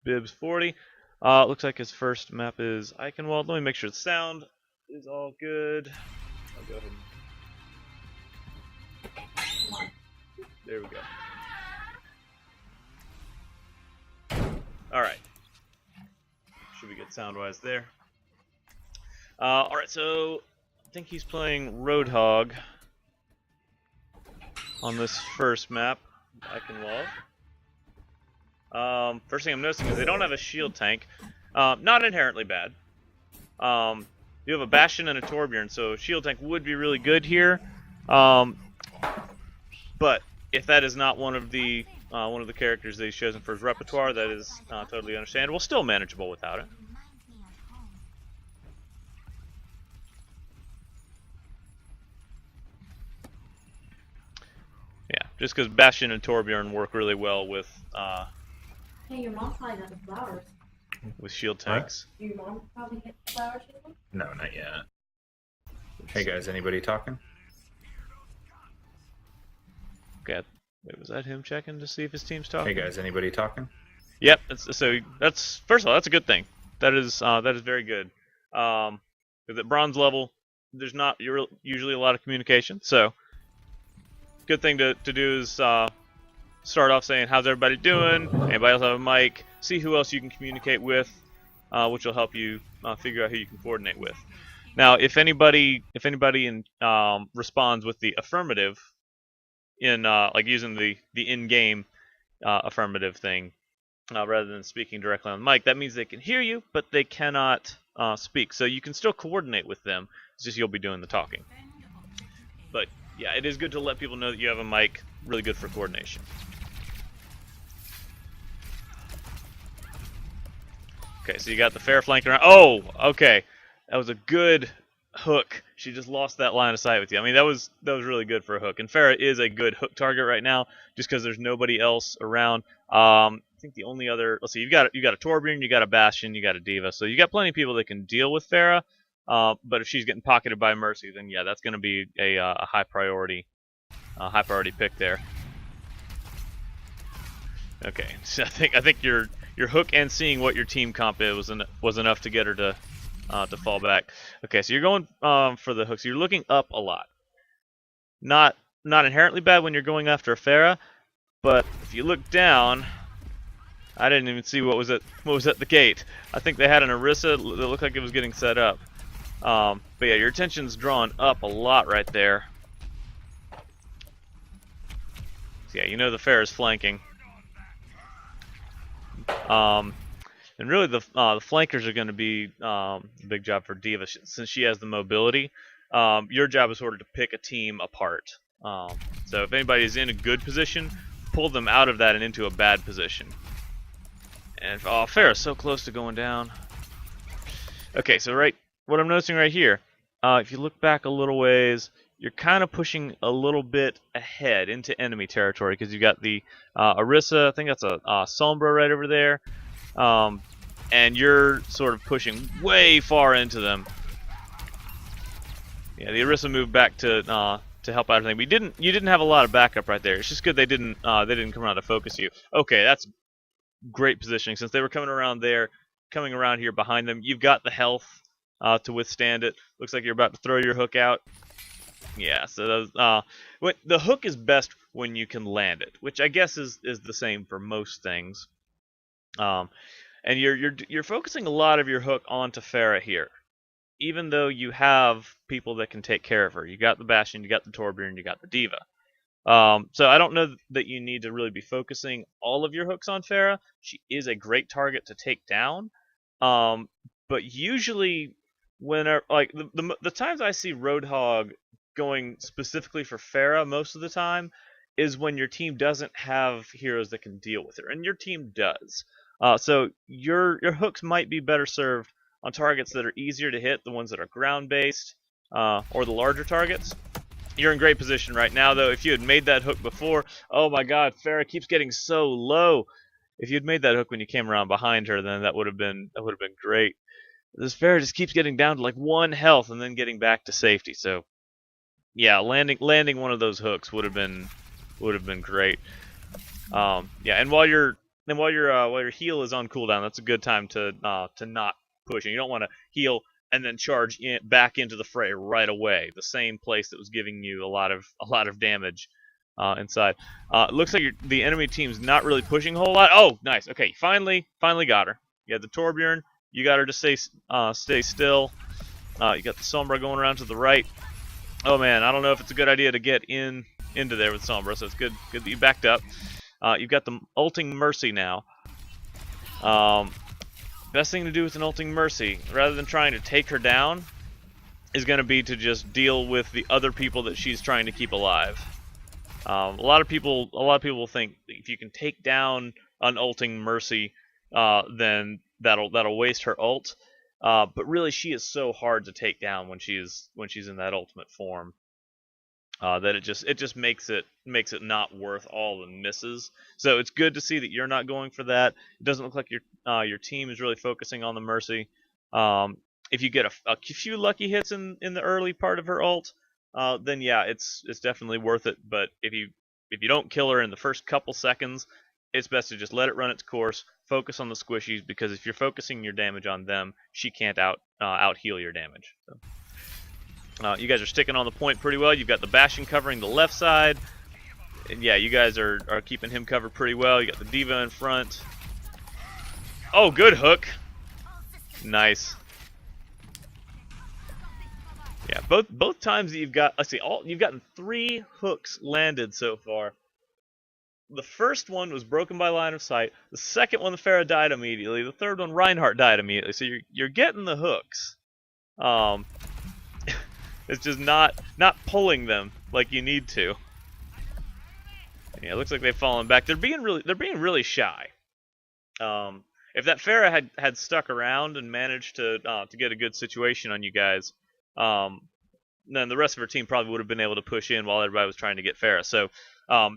Bibbs40. Looks like his first map is Eichenwald. Let me make sure the sound is all good. I'll go ahead and... There we go. Alright. Should be good sound-wise there. Alright, so I think he's playing Roadhog on this first map, Eichenwald. First thing I'm noticing is they don't have a shield tank. Not inherently bad. You have a Bastion and a Torbjorn, so shield tank would be really good here. But if that is not one of the characters that he's chosen for his repertoire, that is totally understandable. Still manageable without it. Yeah, just because Bastion and Torbjorn work really well with hey, your mom probably got the flowers. With shield tanks. Your mom probably hit the flowers. No, not yet. Hey guys, anybody talking? Okay, wait, was that him checking to see if his team's talking? Hey guys, anybody talking? Yep. So that's first of all, that's a good thing. That is very good. Because at bronze level, there's not usually a lot of communication. So good thing to do is start off saying, "How's everybody doing? Anybody else have a mic?" See who else you can communicate with, which will help you figure out who you can coordinate with. Now, if anybody responds with the affirmative in like using the in-game affirmative thing rather than speaking directly on the mic, that means they can hear you, but they cannot speak. So you can still coordinate with them. It's just you'll be doing the talking. But yeah, it is good to let people know that you have a mic. Really good for coordination. Okay, so you got the fair flanking around. Oh, okay. That was a good hook. She just lost that line of sight with you. I mean, that was really good for a hook. And Farah is a good hook target right now, just because there's nobody else around. I think the only other, let's see, you got a Torbjorn, you got a Bastion, you got a D.Va, so you got plenty of people that can deal with Farah. But if she's getting pocketed by Mercy, then yeah, that's going to be a high priority pick there. Okay, so I think your hook and seeing what your team comp is was enough to get her to fall back. Okay, so you're going for the hooks. You're looking up a lot. Not inherently bad when you're going after a Farah, but if you look down, I didn't even see what was at the gate. I think they had an Orisa that looked like it was getting set up. But yeah, your attention's drawn up a lot right there. So yeah, you know the Farah's flanking. And really, the flankers are going to be a big job for D.Va since she has the mobility. Your job is sort of to pick a team apart. So if anybody is in a good position, pull them out of that and into a bad position. And Farah's so close to going down. Okay, so what I'm noticing right here, if you look back a little ways, you're kind of pushing a little bit ahead into enemy territory because you got the Orisa. I think that's a Sombra right over there. And you're sort of pushing way far into them. Yeah, the Orisa moved back to help out everything. But you didn't have a lot of backup right there. It's just good they didn't come around to focus you. Okay, that's great positioning since they were coming around there, coming around here behind them. You've got the health to withstand it. Looks like you're about to throw your hook out. Yeah, so the hook is best when you can land it, which I guess is the same for most things. And you're focusing a lot of your hook onto Farah here, even though you have people that can take care of her. You got the Bastion, you got the Torbjorn, you got the D.Va. So I don't know that you need to really be focusing all of your hooks on Farah. She is a great target to take down, but usually when the times I see Roadhog going specifically for Farah most of the time is when your team doesn't have heroes that can deal with her, and your team does. So your hooks might be better served on targets that are easier to hit, the ones that are ground-based, or the larger targets. You're in great position right now, though. If you had made that hook before, oh my God, Farah keeps getting so low. If you'd made that hook when you came around behind her, then that would have been great. This Farah just keeps getting down to like 1 health and then getting back to safety. So yeah, landing one of those hooks would have been great. Yeah, and while you're then while your heal is on cooldown, that's a good time to not push. And you don't want to heal and then charge back into the fray right away. The same place that was giving you a lot of damage inside. It looks like the enemy team's not really pushing a whole lot. Oh, nice. Okay, finally got her. You had the Torbjorn. You got her to stay still. You got the Sombra going around to the right. Oh man, I don't know if it's a good idea to get into there with Sombra, so it's good that you backed up. You've got the ulting Mercy now. Best thing to do with an ulting Mercy, rather than trying to take her down, is going to be to just deal with the other people that she's trying to keep alive. A lot of people will think if you can take down an ulting Mercy, then that'll waste her ult. But really, she is so hard to take down when she's in that ultimate form. That it just makes it not worth all the misses. So it's good to see that you're not going for that. It doesn't look like your team is really focusing on the Mercy. If you get a few lucky hits in the early part of her ult, then yeah, it's definitely worth it. But if you don't kill her in the first couple seconds, it's best to just let it run its course. Focus on the squishies, because if you're focusing your damage on them, she can't out heal your damage. So. You guys are sticking on the point pretty well. You've got the Bastion covering the left side. And yeah, you guys are keeping him covered pretty well. You got the D.Va in front. Oh, good hook. Nice. Yeah, both times that you've got, let's see, you've gotten 3 hooks landed so far. The first one was broken by line of sight. The second one, the Pharah died immediately. The third one, Reinhardt died immediately. So you're getting the hooks. It's just not pulling them like you need to. Yeah, it looks like they've fallen back. They're being really shy. If that Pharah had stuck around and managed to get a good situation on you guys, then the rest of her team probably would have been able to push in while everybody was trying to get Pharah. So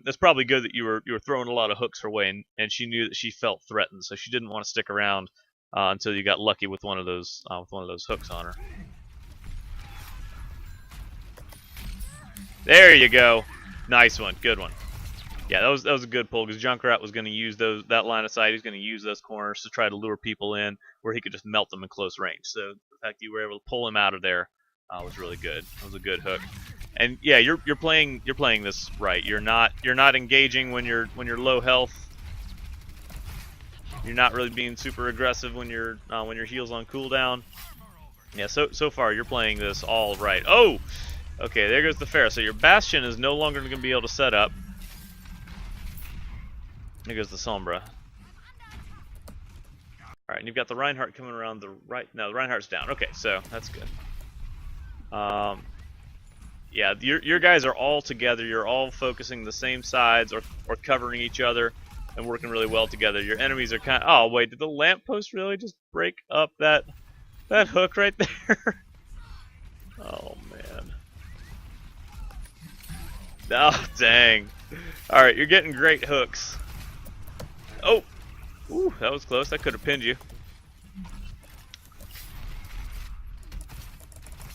it's probably good that you were throwing a lot of hooks her way, and she knew that she felt threatened, so she didn't want to stick around until you got lucky with one of those hooks on her. There you go. Nice one. Good one. Yeah, that was a good pull, because Junkrat was going to use that line of sight. He's going to use those corners to try to lure people in where he could just melt them in close range. So the fact that you were able to pull him out of there was really good. That was a good hook. And yeah, you're playing this right. You're not engaging when you're low health. You're not really being super aggressive when your heal's on cooldown. Yeah, so far you're playing this all right. Oh. Okay, there goes the Pharah. So your Bastion is no longer going to be able to set up. There goes the Sombra. Alright, and you've got the Reinhardt coming around the right. No, the Reinhardt's down. Okay, so that's good. Yeah, your guys are all together. You're all focusing the same sides or covering each other and working really well together. Your enemies are kind of... Oh, wait, did the lamppost really just break up that hook right there? Oh, man. Oh, dang. Alright, you're getting great hooks. Oh! Ooh, that was close. That could have pinned you.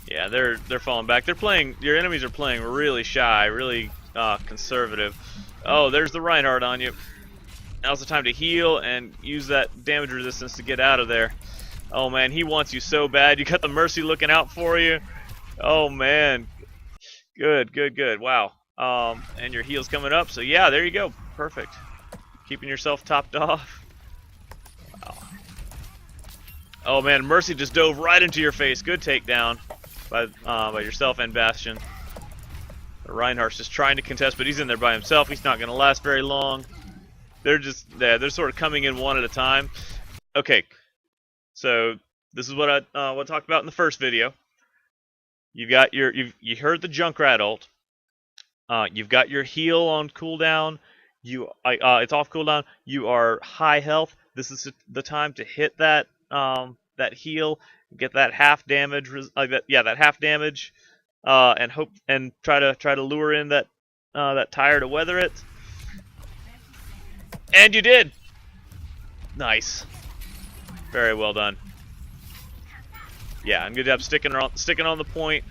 Yeah, they're falling back. Your enemies are playing really shy, really conservative. Oh, there's the Reinhardt on you. Now's the time to heal and use that damage resistance to get out of there. Oh, man, he wants you so bad. You got the Mercy looking out for you. Oh, man. Good, good, good. Wow. And your heal's coming up, so yeah, there you go. Perfect. Keeping yourself topped off. Wow. Oh man, Mercy just dove right into your face. Good takedown by yourself and Bastion. Reinhardt's just trying to contest, but he's in there by himself. He's not going to last very long. They're sort of coming in one at a time. Okay, so this is what I talked about in the first video. You heard the Junkrat ult. You've got your heal on cooldown. It's off cooldown. You are high health. This is the time to hit that heal, get that half damage. That half damage, and try to lure in that tire to weather it. And you did. Nice. Very well done. Yeah, and good job sticking on the point,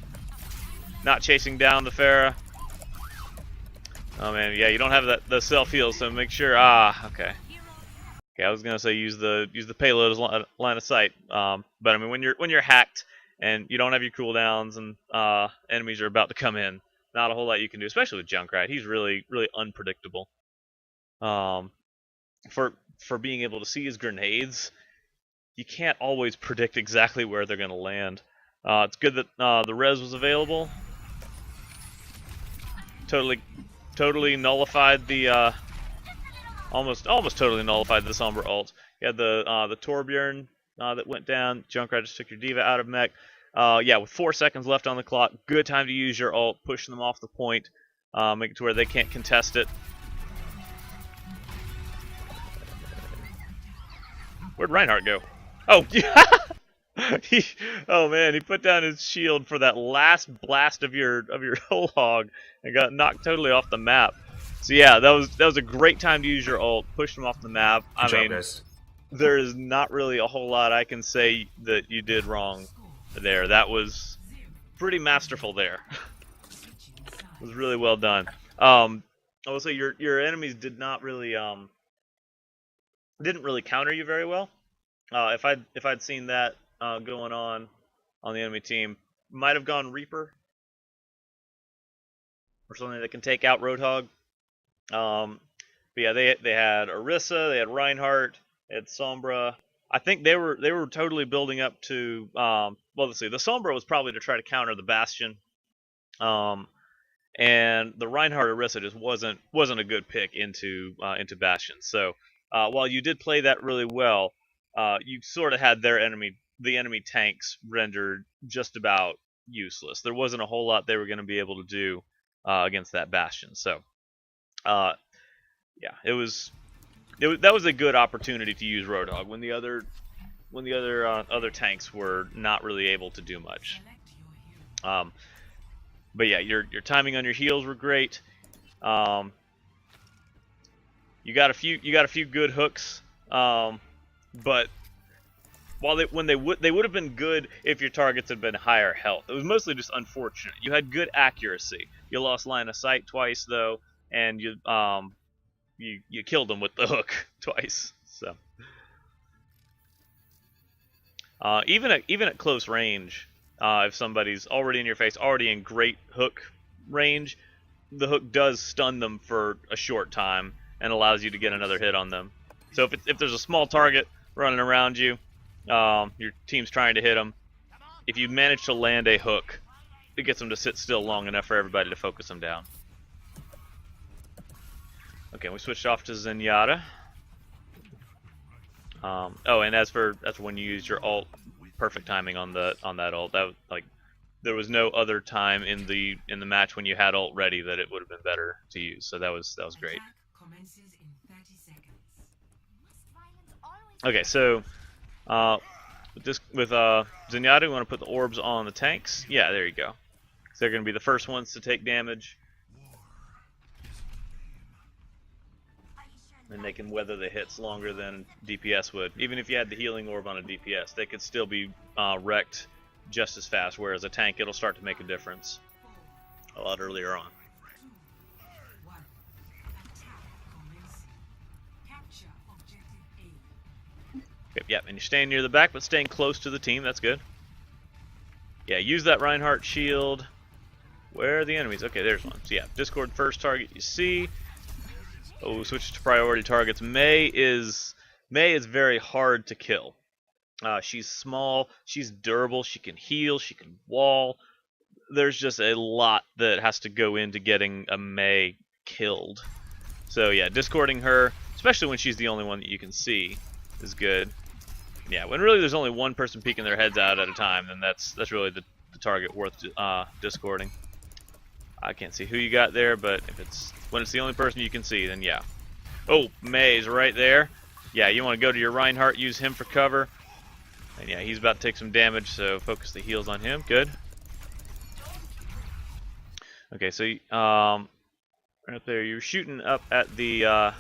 not chasing down the Pharah. Oh man, yeah, you don't have the self heal, so make sure. Okay. Okay, I was gonna say use the payload as line of sight. But I mean, when you're hacked and you don't have your cooldowns and enemies are about to come in, not a whole lot you can do, especially with Junkrat. He's really unpredictable. For being able to see his grenades, you can't always predict exactly where they're gonna land. It's good that the res was available. Totally nullified the almost totally nullified the Sombra ult. You had the Torbjorn that went down. Junkrat just took your D.Va out of mech. Yeah, with 4 seconds left on the clock, good time to use your ult, pushing them off the point, make it to where they can't contest it. Where'd Reinhardt go? Oh, oh man, he put down his shield for that last blast of your Roadhog and got knocked totally off the map. So yeah, that was a great time to use your ult, push them off the map. I mean, guys. there is not really a whole lot I can say that you did wrong there. That was pretty masterful there. It was really well done. I will say your enemies did not really didn't really counter you very well. If I'd seen that going on the enemy team, might have gone Reaper or something that can take out Roadhog. But yeah, they had Orisa, they had Reinhardt, they had Sombra. I think they were totally building up to well, let's see. The Sombra was probably to try to counter the Bastion, and the Reinhardt Orisa just wasn't a good pick into Bastion. So while you did play that really well, you sort of had the enemy tanks rendered just about useless. There wasn't a whole lot they were going to be able to do against that Bastion. So. Yeah, that was a good opportunity to use Roadhog when the other tanks were not really able to do much. But yeah, your timing on your heals were great. You got a few good hooks, but they would have been good if your targets had been higher health. It was mostly just unfortunate. You had good accuracy. You lost line of sight twice though. And you killed him with the hook twice. So even at close range, if somebody's already in your face, already in great hook range, the hook does stun them for a short time and allows you to get another hit on them. So if there's a small target running around you, your team's trying to hit them, if you manage to land a hook, it gets them to sit still long enough for everybody to focus them down. Okay, we switched off to Zenyatta. Oh, and as for when you used your ult, perfect timing on that ult. That was, there was no other time in the match when you had ult ready that it would have been better to use. So that was great. Okay, so with Zenyatta, we want to put the orbs on the tanks. Yeah, there you go. So they're going to be the first ones to take damage. And they can weather the hits longer than DPS would. Even if you had the healing orb on a DPS, they could still be wrecked just as fast, whereas a tank, it'll start to make a difference a lot earlier on. Yep, and you're staying near the back, but staying close to the team, that's good. Yeah, use that Reinhardt shield. Where are the enemies? Okay, there's one. So yeah, Discord first target you see. Oh, switch to priority targets. Mei is very hard to kill. She's small, she's durable, she can heal, she can wall. There's just a lot that has to go into getting a Mei killed. So yeah, discording her, especially when she's the only one that you can see, is good. Yeah, when really there's only one person peeking their heads out at a time, then that's really the target worth discording. I can't see who you got there, but when it's the only person you can see, then yeah. Oh, Mei's right there. Yeah, you want to go to your Reinhardt, use him for cover. And yeah, he's about to take some damage, so focus the heals on him. Good. Okay, so right up there, you're shooting up at the yeah,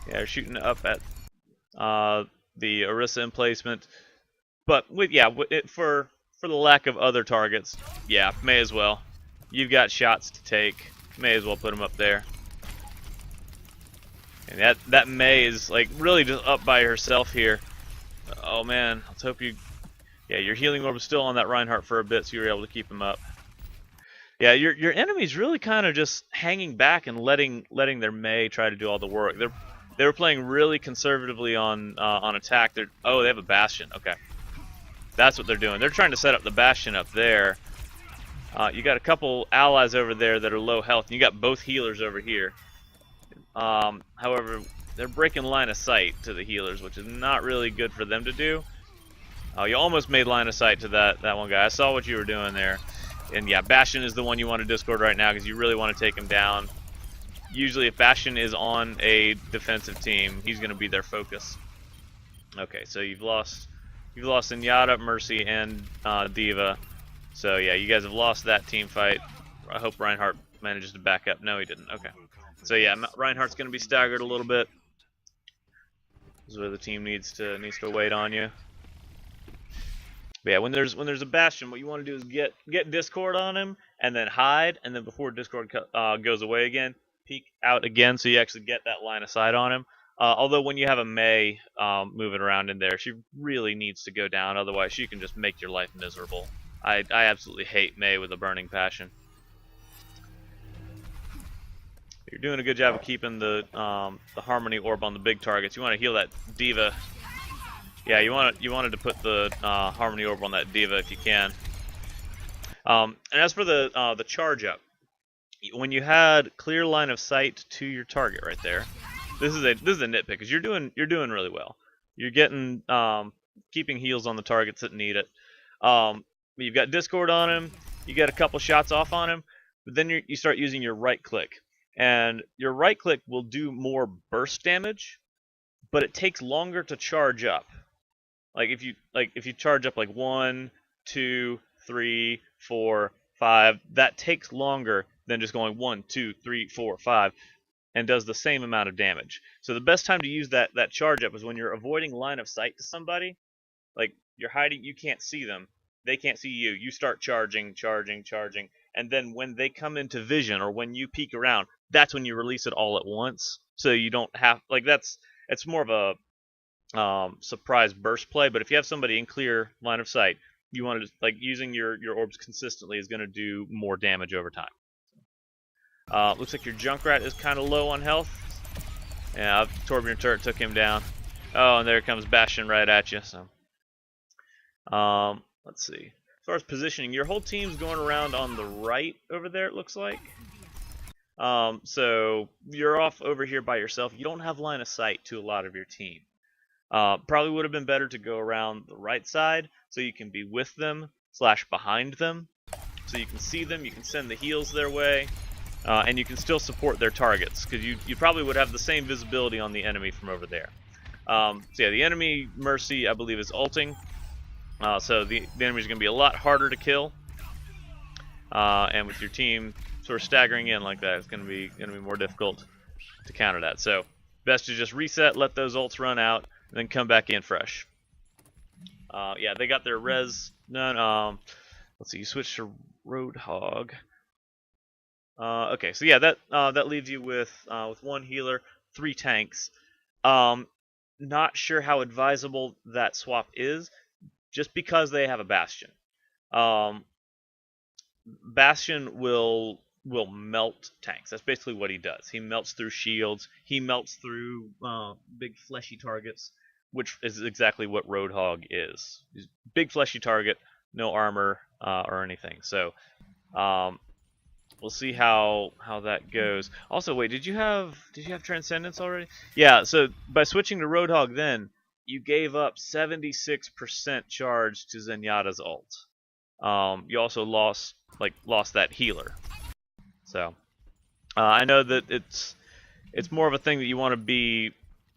you're shooting up at the Orisa emplacement. But for the lack of other targets, yeah, may as well. You've got shots to take. May as well put them up there. And that Mei is like really just up by herself here. Oh man, let's hope you. Yeah, your healing orb was still on that Reinhardt for a bit, so you were able to keep him up. Yeah, your enemy's really kind of just hanging back and letting their Mei try to do all the work. They were playing really conservatively on attack. They have a Bastion. Okay, that's what they're doing. They're trying to set up the Bastion up there. You got a couple allies over there that are low health, and you got both healers over here. However, they're breaking line of sight to the healers, which is not really good for them to do. Oh, you almost made line of sight to that one guy. I saw what you were doing there. And yeah, Bastion is the one you want to discord right now because you really want to take him down. Usually if Bastion is on a defensive team, he's going to be their focus. Okay, so you've lost Zenyatta, Mercy, and D.Va. So yeah, you guys have lost that team fight. I hope Reinhardt manages to back up. No, he didn't. Okay. So yeah, Reinhardt's going to be staggered a little bit. This is where the team needs to wait on you. But yeah, when there's a Bastion, what you want to do is get Discord on him, and then hide, and then before Discord goes away again, peek out again, so you actually get that line of sight on him. Although when you have a Mei moving around in there, she really needs to go down, otherwise she can just make your life miserable. I absolutely hate Mei with a burning passion. You're doing a good job of keeping the Harmony Orb on the big targets. You want to heal that D.Va. Yeah, you wanted to put the Harmony Orb on that D.Va if you can. And as for the charge up, when you had clear line of sight to your target right there, this is a nitpick because you're doing really well. You're getting keeping heals on the targets that need it. You've got Discord on him. You get a couple shots off on him, but then you start using your right click, and your right click will do more burst damage, but it takes longer to charge up. Like if you charge up like 1, 2, 3, 4, 5, that takes longer than just going 1, 2, 3, 4, 5, and does the same amount of damage. So the best time to use that charge up is when you're avoiding line of sight to somebody. Like you're hiding, you can't see them, they can't see you. You start charging, and then when they come into vision or when you peek around, that's when you release it all at once. So you don't have it's more of a surprise burst play, but if you have somebody in clear line of sight, you want to using your orbs consistently is going to do more damage over time. Looks like your Junkrat is kind of low on health. Yeah, Torbjorn turret took him down. Oh, and there comes Bastion right at you. So, let's see. As far as positioning, your whole team's going around on the right over there. It looks like. So you're off over here by yourself. You don't have line of sight to a lot of your team. Probably would have been better to go around the right side so you can be with them / behind them, so you can see them, you can send the heals their way, and you can still support their targets because you probably would have the same visibility on the enemy from over there. So yeah, the enemy Mercy I believe is ulting, so the enemy is going to be a lot harder to kill, and with your team sort of staggering in like that, it's going to be more difficult to counter that. So best to just reset, let those ults run out, and then come back in fresh. Yeah, they got their res done. Let's see, you switch to Roadhog. Okay, so yeah, that leaves you with 1 healer, 3 tanks. Not sure how advisable that swap is, just because they have a Bastion. Bastion will melt tanks. That's basically what he does. He melts through shields. He melts through big fleshy targets, which is exactly what Roadhog is. He's a big fleshy target, no armor or anything. So we'll see how that goes. Also, wait, did you have Transcendence already? Yeah. So by switching to Roadhog, then you gave up 76% charge to Zenyatta's ult. You also lost that healer. So I know that it's more of a thing that you want to be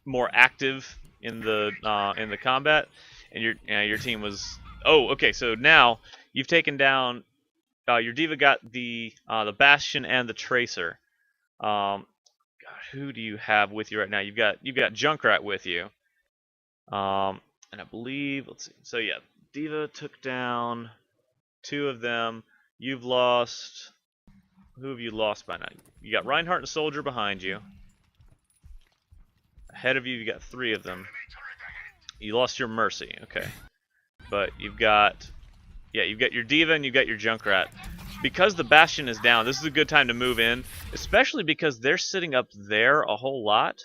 more active in the combat, and your team was. Oh, okay. So now you've taken down. Your D.Va got the Bastion and the Tracer. God, who do you have with you right now? You've got Junkrat with you. And I believe, let's see. So yeah, D.Va took down 2 of them. You've lost. Who have you lost by now? You got Reinhardt and Soldier behind you. Ahead of you, you got 3 of them. You lost your Mercy, okay. But you've got, yeah, you've got your D.Va and you've got your Junkrat. Because the Bastion is down, this is a good time to move in, especially because they're sitting up there a whole lot.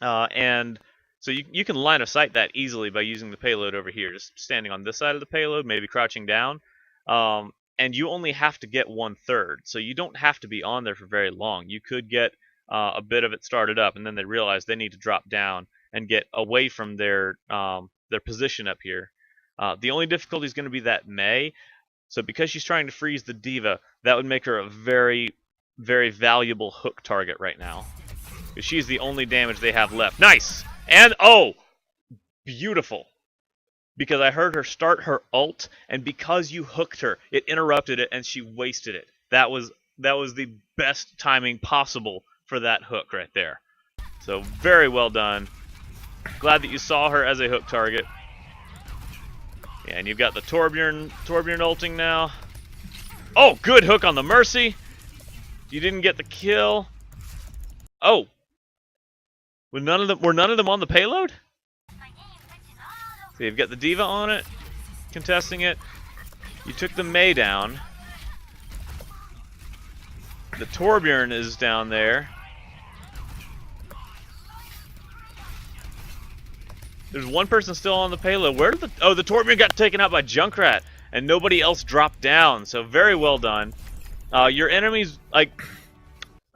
And so you can line of sight that easily by using the payload over here, just standing on this side of the payload, maybe crouching down. And you only have to get 1/3, so you don't have to be on there for very long. You could get a bit of it started up, and then they realize they need to drop down and get away from their position up here. The only difficulty is going to be that Mei. So because she's trying to freeze the D.Va, that would make her a very, very valuable hook target right now. Because she's the only damage they have left. Nice! And, oh! Beautiful. Because I heard her start her ult, and because you hooked her, it interrupted it, and she wasted it. That was the best timing possible for that hook right there. So, very well done. Glad that you saw her as a hook target. Yeah, and you've got the Torbjorn ulting now. Oh, good hook on the Mercy. You didn't get the kill. Oh. Were none of them on the payload? So you've got the D.Va on it, contesting it. You took the Mei down. The Torbjorn is down there. There's one person still on the payload. Where did the Torbjorn got taken out by Junkrat, and nobody else dropped down. So very well done. Your enemies, I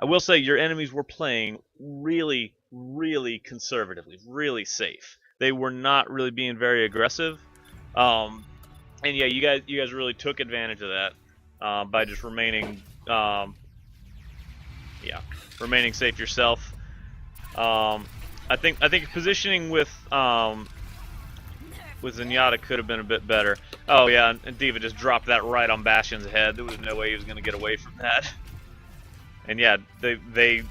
will say, your enemies were playing really, really conservatively, really safe. They were not really being very aggressive. And yeah, you guys really took advantage of that by just remaining, remaining safe yourself. I think positioning with Zenyatta could have been a bit better. Oh yeah, and D.Va just dropped that right on Bastion's head. There was no way he was going to get away from that. And yeah, they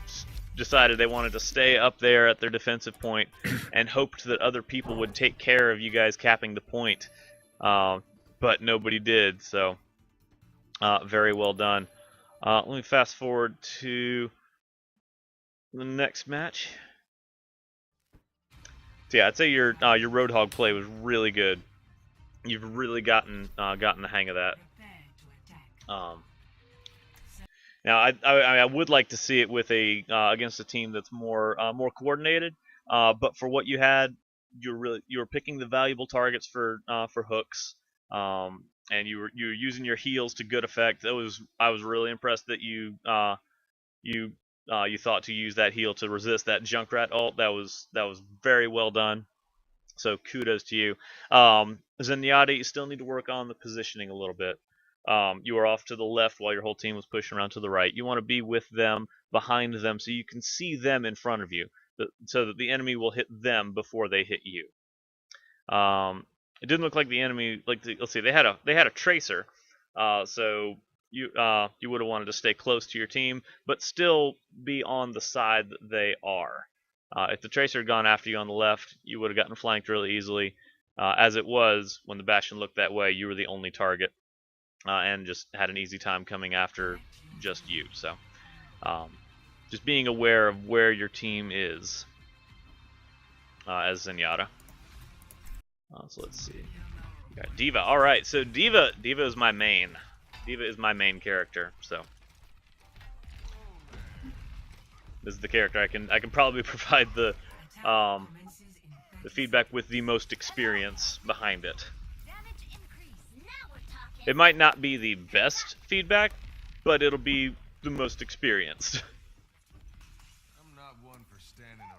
decided they wanted to stay up there at their defensive point and hoped that other people would take care of you guys capping the point. But nobody did, so very well done. Let me fast forward to the next match. So yeah, I'd say your Roadhog play was really good. You've really gotten the hang of that. Now I would like to see it with against a team that's more coordinated. But for what you had, you were picking the valuable targets for hooks. And you were using your heals to good effect. I was really impressed that you thought to use that heal to resist that Junkrat ult. That was very well done. So kudos to you. Zenyatta, you still need to work on the positioning a little bit. You were off to the left while your whole team was pushing around to the right. You want to be with them, behind them, so you can see them in front of you, so that the enemy will hit them before they hit you. It didn't look like the enemy. Let's see, they had a tracer, so you would have wanted to stay close to your team, but still be on the side that they are. If the tracer had gone after you on the left, you would have gotten flanked really easily. As it was, when the Bastion looked that way, you were the only target, and just had an easy time coming after just you. So, just being aware of where your team is as Zenyatta. So let's see. We got D.Va. All right, so D.Va is my main. D.Va is my main character. So this is the character I can probably provide the feedback with the most experience behind it. It might not be the best feedback, but it'll be the most experienced. I'm not one for standing around.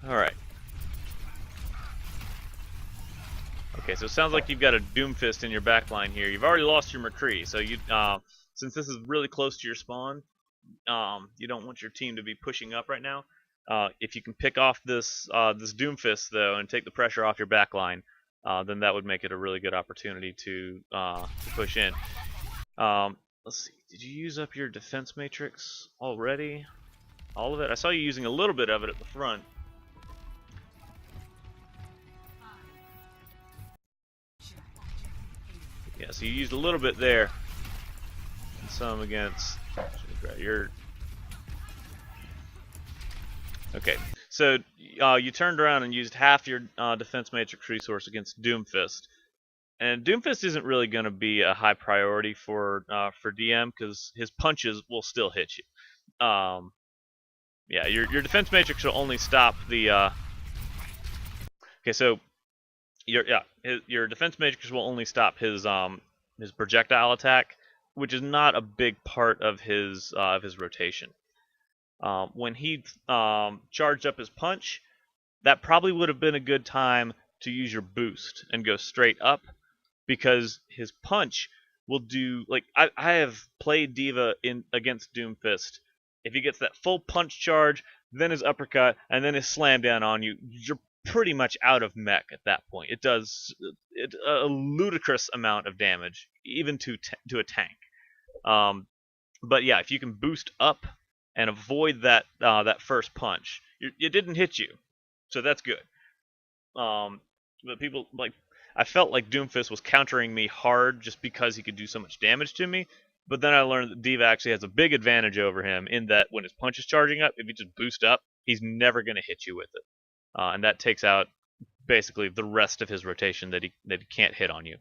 All right. Okay, so it sounds like you've got a Doomfist in your backline here. You've already lost your McCree, so you since this is really close to your spawn, you don't want your team to be pushing up right now. If you can pick off this Doomfist though and take the pressure off your backline, then that would make it a really good opportunity to push in. Let's see. Did you use up your defense matrix already? All of it? I saw you using a little bit of it at the front. Yeah, so you used a little bit there. And some against... Your... Okay, so you turned around and used half your defense matrix resource against Doomfist. And Doomfist isn't really going to be a high priority for DM because his punches will still hit you. Yeah, your defense matrix will only stop the. Okay, so your defense matrix will only stop his projectile attack, which is not a big part of his rotation. When he charged up his punch, that probably would have been a good time to use your boost and go straight up, because his punch will do, like, I have played D.Va against Doomfist. If he gets that full punch charge, then his uppercut, and then his slam down on you, you're pretty much out of mech at that point. It does a ludicrous amount of damage, even to a tank. But yeah, if you can boost up and avoid that first punch, it didn't hit you, so that's good. But people, like, I felt like Doomfist was countering me hard just because he could do so much damage to me. But then I learned that D.Va actually has a big advantage over him in that when his punch is charging up, if you just boost up, he's never going to hit you with it. And that takes out basically the rest of his rotation that he can't hit on you.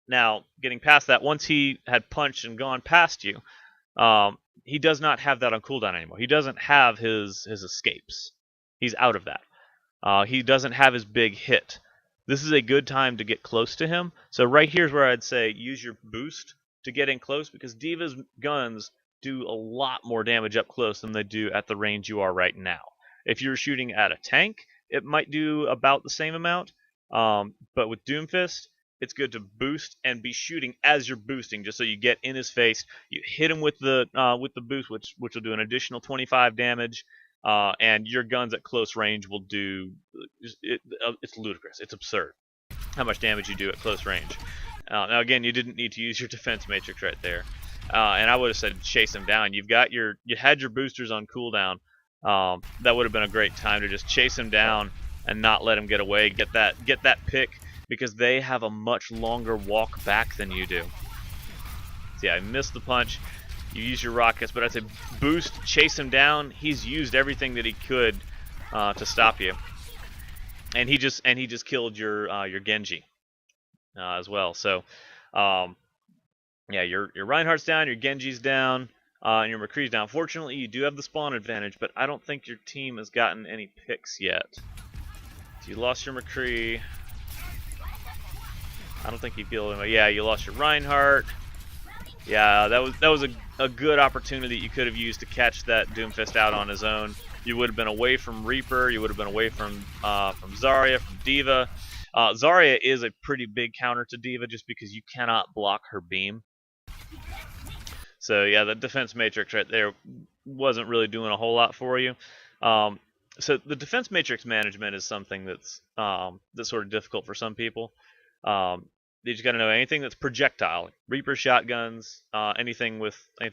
Now, getting past that, once he had punched and gone past you, he does not have that on cooldown anymore. He doesn't have his escapes. He's out of that. He doesn't have his big hit. This is a good time to get close to him. So right here's where I'd say use your boost to get in close, because D.Va's guns do a lot more damage up close than they do at the range you are right now. If you're shooting at a tank, it might do about the same amount. But with Doomfist, it's good to boost and be shooting as you're boosting, just so you get in his face. You hit him with the boost, which will do an additional 25 damage. And your guns at close range will do... It's ludicrous. It's absurd how much damage you do at close range. Now again, you didn't need to use your defense matrix right there. And I would have said chase him down. You had your boosters on cooldown. That would have been a great time to just chase him down and not let him get away. Get that pick, because they have a much longer walk back than you do. So yeah, I missed the punch. You use your rockets, but I'd say boost, chase him down. He's used everything that he could to stop you, and he just killed your Genji as well. So yeah, your Reinhardt's down, your Genji's down, and your McCree's down. Fortunately, you do have the spawn advantage, but I don't think your team has gotten any picks yet. So you lost your McCree. I don't think you feel it. Yeah, you lost your Reinhardt. Yeah, that was a good opportunity you could have used to catch that Doomfist out on his own. You would have been away from Reaper. You would have been away from Zarya, from D.Va. Zarya is a pretty big counter to D.Va just because you cannot block her beam. So yeah, the defense matrix right there wasn't really doing a whole lot for you. So the defense matrix management is something that's sort of difficult for some people. You just got to know anything that's projectile, Reaper shotguns, anything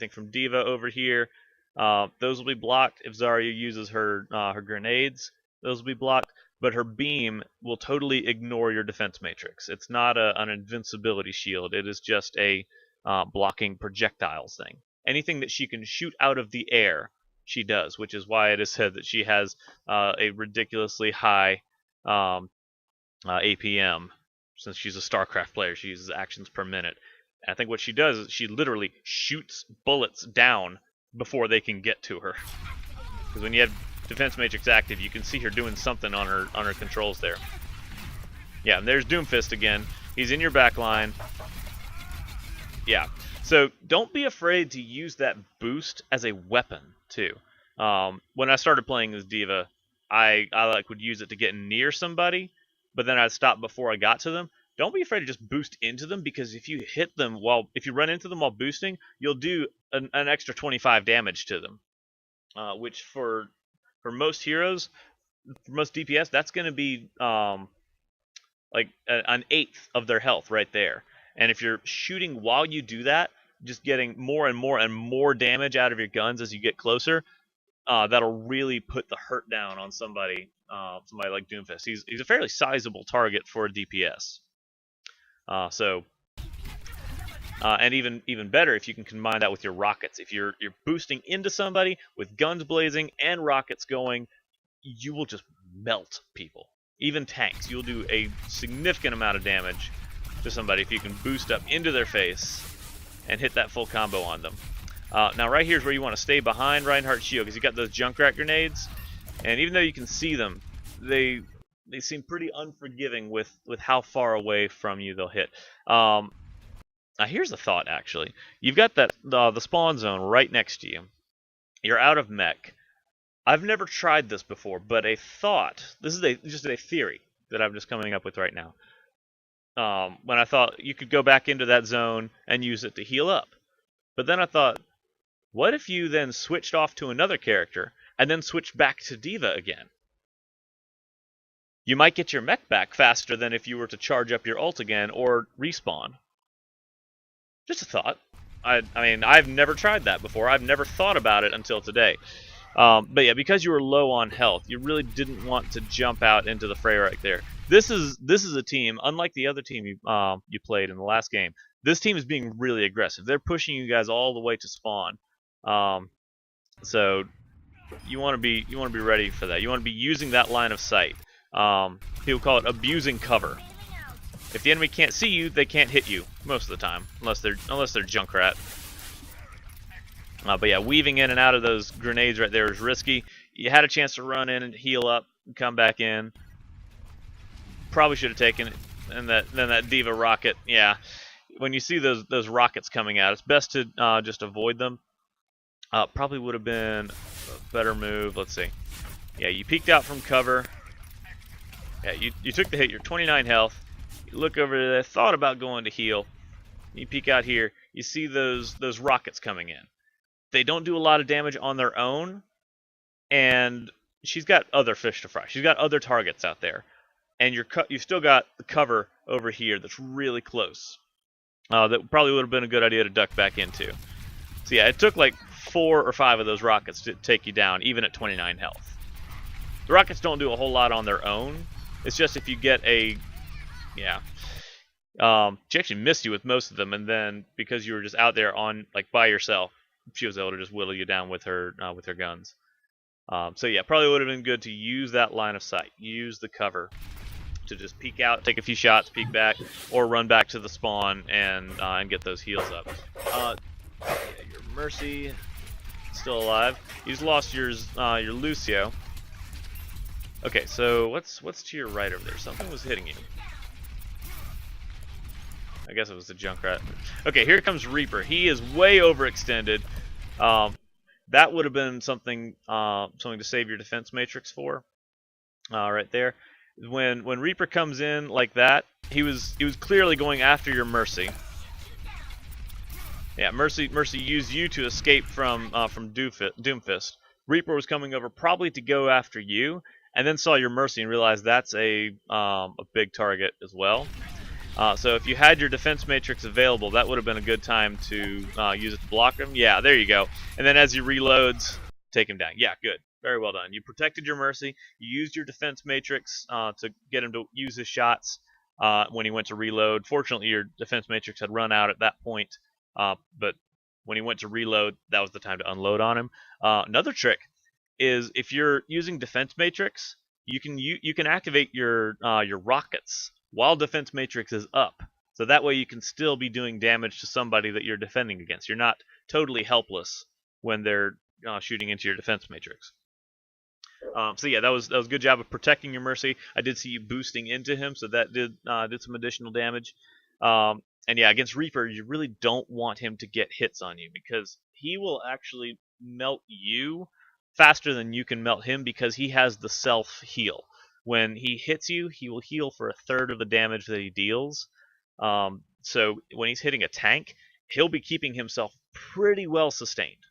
from D.Va over here, those will be blocked. If Zarya uses her grenades, those will be blocked. But her beam will totally ignore your defense matrix. It's not an invincibility shield. It is just a blocking projectiles thing. Anything that she can shoot out of the air, she does, which is why it is said that she has a ridiculously high APM. Since she's a StarCraft player, she uses actions per minute. And I think what she does is she literally shoots bullets down before they can get to her. Because when you have defense matrix active, you can see her doing something on her controls there. Yeah, and there's Doomfist again. He's in your back line. Yeah. So don't be afraid to use that boost as a weapon too. When I started playing as D.Va, I would use it to get near somebody, but then I'd stop before I got to them. Don't be afraid to just boost into them, because if you hit them if you run into them while boosting, you'll do an extra 25 damage to them, which for most heroes, for most DPS, that's going to be like an eighth of their health right there. And if you're shooting while you do that, just getting more and more and more damage out of your guns as you get closer, that'll really put the hurt down on somebody like Doomfist. He's a fairly sizable target for a DPS. And even better if you can combine that with your rockets. If you're boosting into somebody with guns blazing and rockets going, you will just melt people. Even tanks, you'll do a significant amount of damage to somebody if you can boost up into their face and hit that full combo on them. Now right here is where you want to stay behind Reinhardt's shield, because you got those Junkrat grenades, and even though you can see them, they seem pretty unforgiving with how far away from you they'll hit. Now here's a thought, actually. You've got that the spawn zone right next to you. You're out of mech. I've never tried this before, but a thought, this is just a theory that I'm just coming up with right now. When I thought you could go back into that zone and use it to heal up. But then I thought, what if you then switched off to another character and then switched back to D.Va again? You might get your mech back faster than if you were to charge up your ult again or respawn. Just a thought. I mean, I've never tried that before. I've never thought about it until today. But yeah, because you were low on health, you really didn't want to jump out into the fray right there. This is a team, unlike the other team you played in the last game. This team is being really aggressive. They're pushing you guys all the way to spawn. So you want to be ready for that. You want to be using that line of sight. People call it abusing cover. If the enemy can't see you, they can't hit you most of the time, unless they're Junkrat. But yeah, weaving in and out of those grenades right there is risky. You had a chance to run in and heal up and come back in. Probably should have taken it. And then that D.Va rocket, yeah. When you see those rockets coming out, it's best to just avoid them. Probably would have been a better move. Let's see. Yeah, you peeked out from cover. Yeah, you took the hit. You're 29 health. You look over there, thought about going to heal. You peek out here, you see those rockets coming in. They don't do a lot of damage on their own, and she's got other fish to fry. She's got other targets out there, and you've still got the cover over here that's really close. That probably would have been a good idea to duck back into. So yeah, it took like 4 or 5 of those rockets to take you down, even at 29 health. The rockets don't do a whole lot on their own. It's just if you get a yeah. She actually missed you with most of them, and then because you were just out there on by yourself, she was able to just whittle you down with her guns. So yeah, probably would have been good to use that line of sight, use the cover to just peek out, take a few shots, peek back, or run back to the spawn and get those heals up. Yeah, your Mercy still alive. You just lost your Lucio. Okay, so what's to your right over there? Something was hitting you. I guess it was the Junkrat. Okay, here comes Reaper. He is way overextended. That would have been something to save your defense matrix for. Right there. When Reaper comes in like that, he was clearly going after your Mercy. Yeah, Mercy used you to escape from Doomfist. Reaper was coming over probably to go after you, and then saw your Mercy and realized that's a big target as well. So if you had your defense matrix available, that would have been a good time to use it to block him. Yeah, there you go. And then as he reloads, take him down. Yeah, good. Very well done. You protected your Mercy. You used your defense matrix to get him to use his shots when he went to reload. Fortunately, your defense matrix had run out at that point, but when he went to reload, that was the time to unload on him. Another trick is if you're using defense matrix, you can activate your rockets while defense matrix is up, so that way you can still be doing damage to somebody that you're defending against. You're not totally helpless when they're shooting into your defense matrix. So yeah, that was a good job of protecting your Mercy. I did see you boosting into him, so that did some additional damage. And yeah, against Reaper, you really don't want him to get hits on you, because he will actually melt you faster than you can melt him, because he has the self heal. When he hits you, he will heal for 1/3 of the damage that he deals. So when he's hitting a tank, he'll be keeping himself pretty well sustained.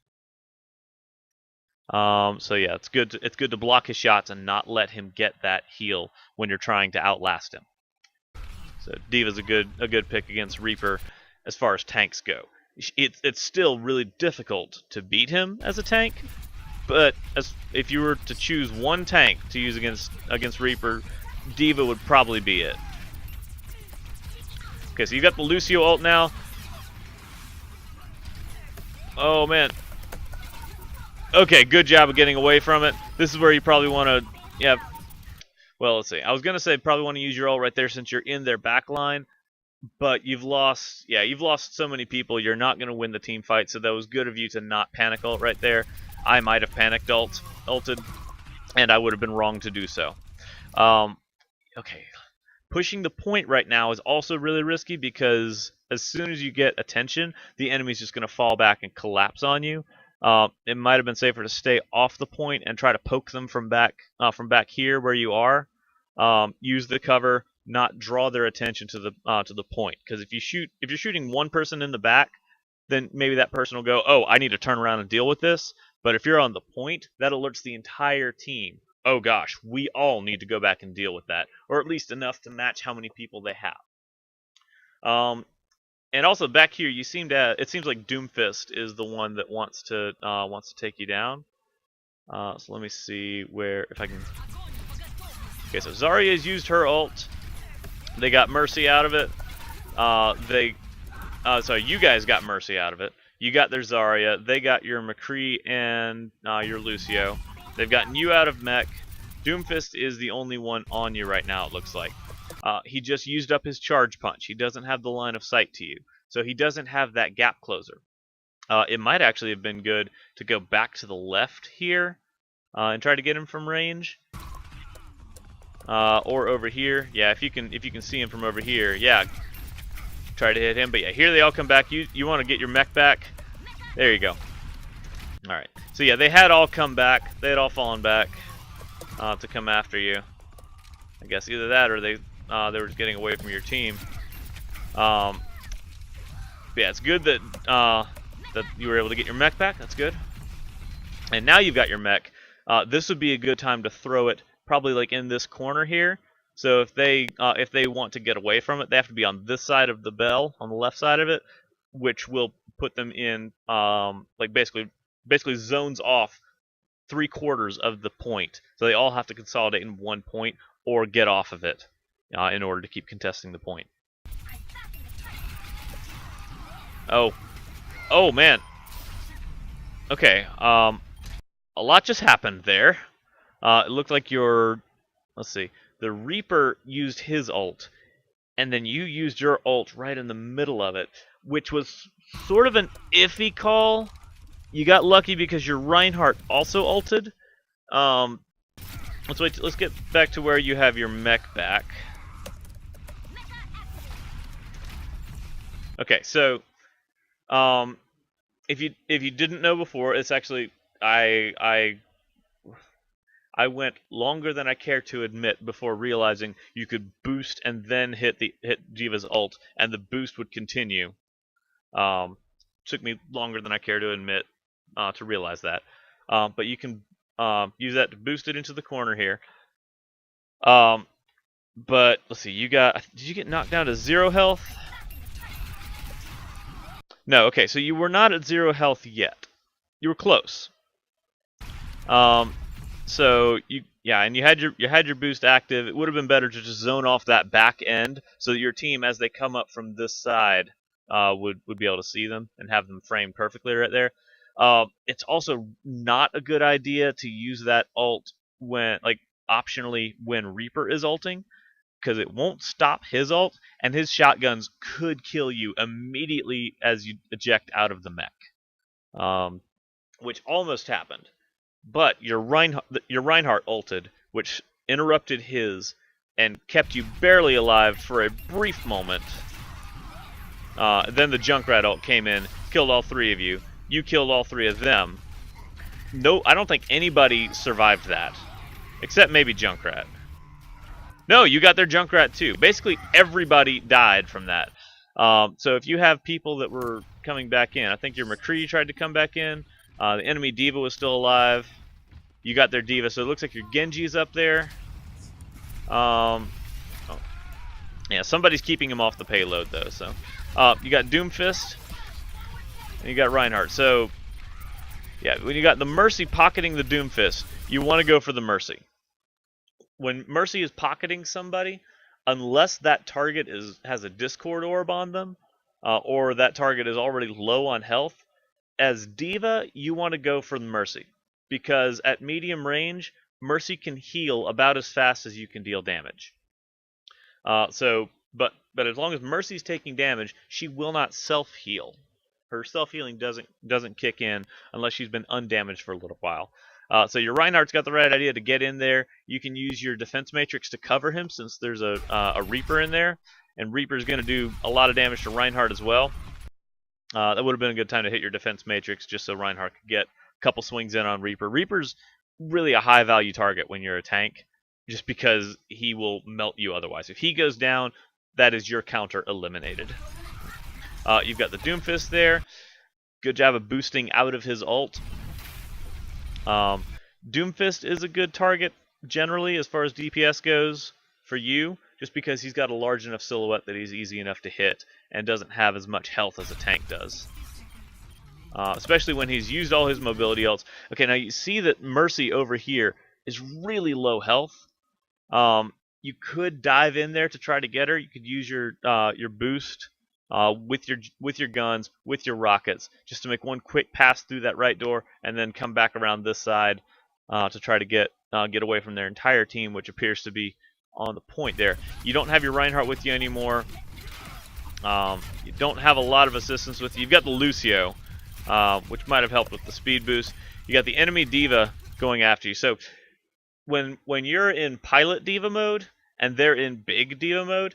So yeah, it's good to block his shots and not let him get that heal when you're trying to outlast him. So D.Va's a good pick against Reaper as far as tanks go. it's still really difficult to beat him as a tank. But if you were to choose one tank to use against Reaper, D.Va would probably be it. Okay, so you've got the Lucio ult now. Oh man. Okay, good job of getting away from it. This is where you probably want to, yeah. Well, let's see. I was gonna say probably want to use your ult right there since you're in their back line, but you've lost so many people. You're not gonna win the team fight. So that was good of you to not panic ult right there. I might have panicked ulted, and I would have been wrong to do so. Okay, pushing the point right now is also really risky because as soon as you get attention, the enemy's just going to fall back and collapse on you. It might have been safer to stay off the point and try to poke them from back here where you are. Use the cover, not draw their attention to the point. Because if you're shooting one person in the back, then maybe that person will go, oh, I need to turn around and deal with this. But if you're on the point, that alerts the entire team. Oh gosh, we all need to go back and deal with that, or at least enough to match how many people they have. And also back here, it seems like Doomfist is the one that wants to take you down. So let me see if I can. Okay, so Zarya's used her ult. They got Mercy out of it. Sorry, you guys got Mercy out of it. You got their Zarya. They got your McCree and your Lucio. They've gotten you out of mech. Doomfist is the only one on you right now, it looks like. He just used up his charge punch. He doesn't have the line of sight to you. So he doesn't have that gap closer. It might actually have been good to go back to the left here and try to get him from range. Or over here. Yeah, if you can see him from over here, yeah. Try to hit him. But yeah, here they all come back. You want to get your mech back. There you go. Alright. So yeah, they had all come back. They had all fallen back to come after you. I guess either that or they were just getting away from your team. But yeah, it's good that that you were able to get your mech back. That's good. And now you've got your mech. This would be a good time to throw it, probably like in this corner here. So if they want to get away from it, they have to be on this side of the bell, on the left side of it, which will put them in like basically zones off 3/4 of the point. So they all have to consolidate in one point or get off of it in order to keep contesting the point. Oh man. Okay. A lot just happened there. It looked like let's see. The Reaper used his ult, and then you used your ult right in the middle of it, which was sort of an iffy call. You got lucky because your Reinhardt also ulted. Let's get back to where you have your mech back. Okay, so if you didn't know before, it's actually I went longer than I care to admit before realizing you could boost and then hit D.Va's ult, and the boost would continue. Took me longer than I care to admit to realize that. But you can use that to boost it into the corner here. But let's see, did you get knocked down to 0 health? No, okay, so you were not at 0 health yet. You were close. So you had your boost active. It would have been better to just zone off that back end so that your team, as they come up from this side, would be able to see them and have them framed perfectly right there. It's also not a good idea to use that ult optionally when Reaper is ulting, because it won't stop his ult, and his shotguns could kill you immediately as you eject out of the mech, which almost happened. But your Reinhardt ulted, which interrupted his and kept you barely alive for a brief moment. Then the Junkrat ult came in, killed all 3 of you. You killed all 3 of them. No, I don't think anybody survived that, except maybe Junkrat. No, you got their Junkrat too. Basically, everybody died from that. So if you have people that were coming back in, I think your McCree tried to come back in. The enemy D.Va was still alive. You got their D.Va, so it looks like your Genji's up there. Yeah, somebody's keeping him off the payload though. So you got Doomfist. and you got Reinhardt. So, yeah, when you got the Mercy pocketing the Doomfist, you want to go for the Mercy. When Mercy is pocketing somebody, unless that target has a Discord orb on them, or that target is already low on health, as D.Va, you want to go for the Mercy. Because at medium range, Mercy can heal about as fast as you can deal damage. But as long as Mercy's taking damage, she will not self-heal. Her self-healing doesn't kick in unless she's been undamaged for a little while. So your Reinhardt's got the right idea to get in there. You can use your defense matrix to cover him since there's a Reaper in there, and Reaper's going to do a lot of damage to Reinhardt as well. That would have been a good time to hit your defense matrix just so Reinhardt could get a couple swings in on Reaper. Reaper's really a high value target when you're a tank, just because he will melt you otherwise. If he goes down, that is your counter eliminated. You've got the Doomfist there. Good job of boosting out of his ult. Doomfist is a good target generally as far as DPS goes for you, just because he's got a large enough silhouette that he's easy enough to hit and doesn't have as much health as a tank does. Especially when he's used all his mobility ults. Okay, now you see that Mercy over here is really low health. You could dive in there to try to get her. You could use your boost with your guns, with your rockets, just to make one quick pass through that right door, and then come back around this side to try to get away from their entire team, which appears to be on the point there. You don't have your Reinhardt with you anymore. You don't have a lot of assistance with you. You've got the Lucio, which might have helped with the speed boost. You got the enemy D.Va going after you. So when you're in pilot D.Va mode and they're in big D.Va mode,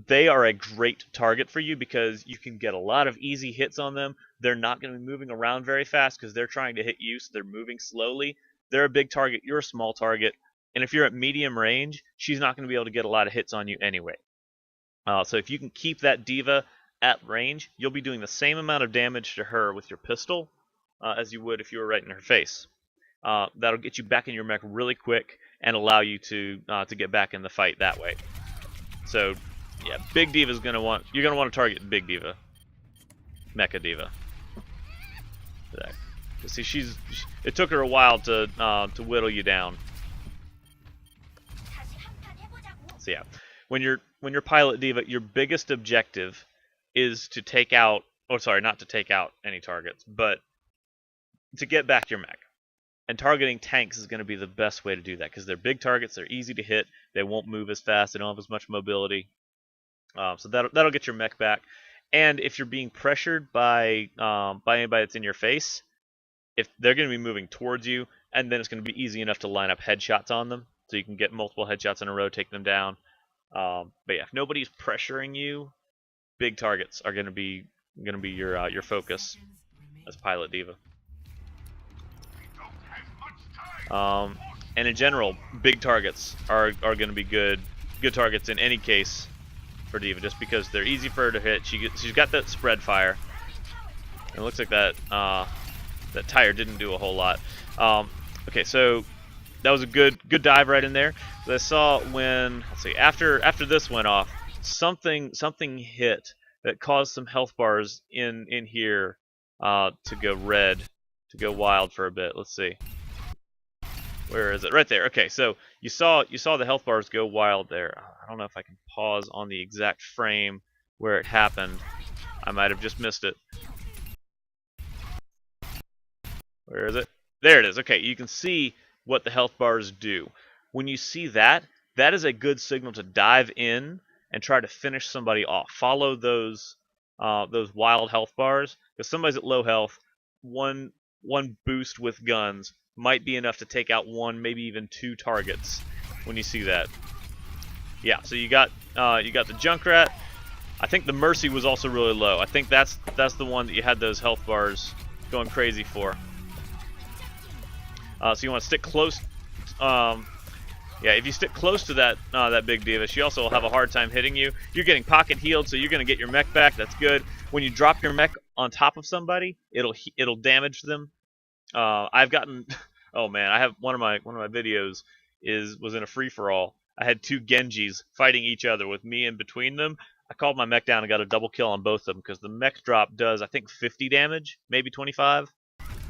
they are a great target for you because you can get a lot of easy hits on them. They're not going to be moving around very fast because they're trying to hit you, so they're moving slowly. They're a big target, you're a small target, and if you're at medium range, she's not going to be able to get a lot of hits on you anyway. So if you can keep that D.Va at range, you'll be doing the same amount of damage to her with your pistol as you would if you were right in her face. That'll get you back in your mech really quick and allow you to get back in the fight that way. So yeah, big D.Va's you're gonna want to target big D.Va, Mecha D.Va. See, it took her a while to whittle you down. So yeah, when you're pilot D.Va, your biggest objective is to take out, not to take out any targets, but to get back your mech. And targeting tanks is going to be the best way to do that because they're big targets, they're easy to hit, they won't move as fast, they don't have as much mobility. So that'll get your mech back. And if you're being pressured by anybody that's in your face, if they're going to be moving towards you, and then it's going to be easy enough to line up headshots on them, so you can get multiple headshots in a row, take them down. But yeah, if nobody's pressuring you, big targets are going to be your focus as pilot D.Va. And in general, big targets are going to be good targets in any case for D.Va, just because they're easy for her to hit. She's got that spread fire. And it looks like that tire didn't do a whole lot. Okay, so that was a good dive right in there. So I saw after this went off, something hit that caused some health bars in here to go red, to go wild for a bit. Let's see. Where is it? Right there. Okay, so you saw the health bars go wild there. I don't know if I can pause on the exact frame where it happened. I might have just missed it. Where is it? There it is. Okay, you can see what the health bars do. When you see that is a good signal to dive in and try to finish somebody off. Follow those wild health bars. If somebody's at low health, one boost with guns might be enough to take out one, maybe even two targets when you see that. Yeah, so you got the Junkrat. I think the Mercy was also really low. I think that's the one that you had those health bars going crazy for. So you want to stick close. Yeah, if you stick close to that big D.Va, she also will have a hard time hitting you. You're getting pocket healed, so you're going to get your mech back. That's good. When you drop your mech on top of somebody, it'll damage them. I've gotten, oh man, I have one of my videos was in a free for all. I had two Genjis fighting each other with me in between them. I called my mech down and got a double kill on both of them because the mech drop does, I think, 50 damage, maybe 25,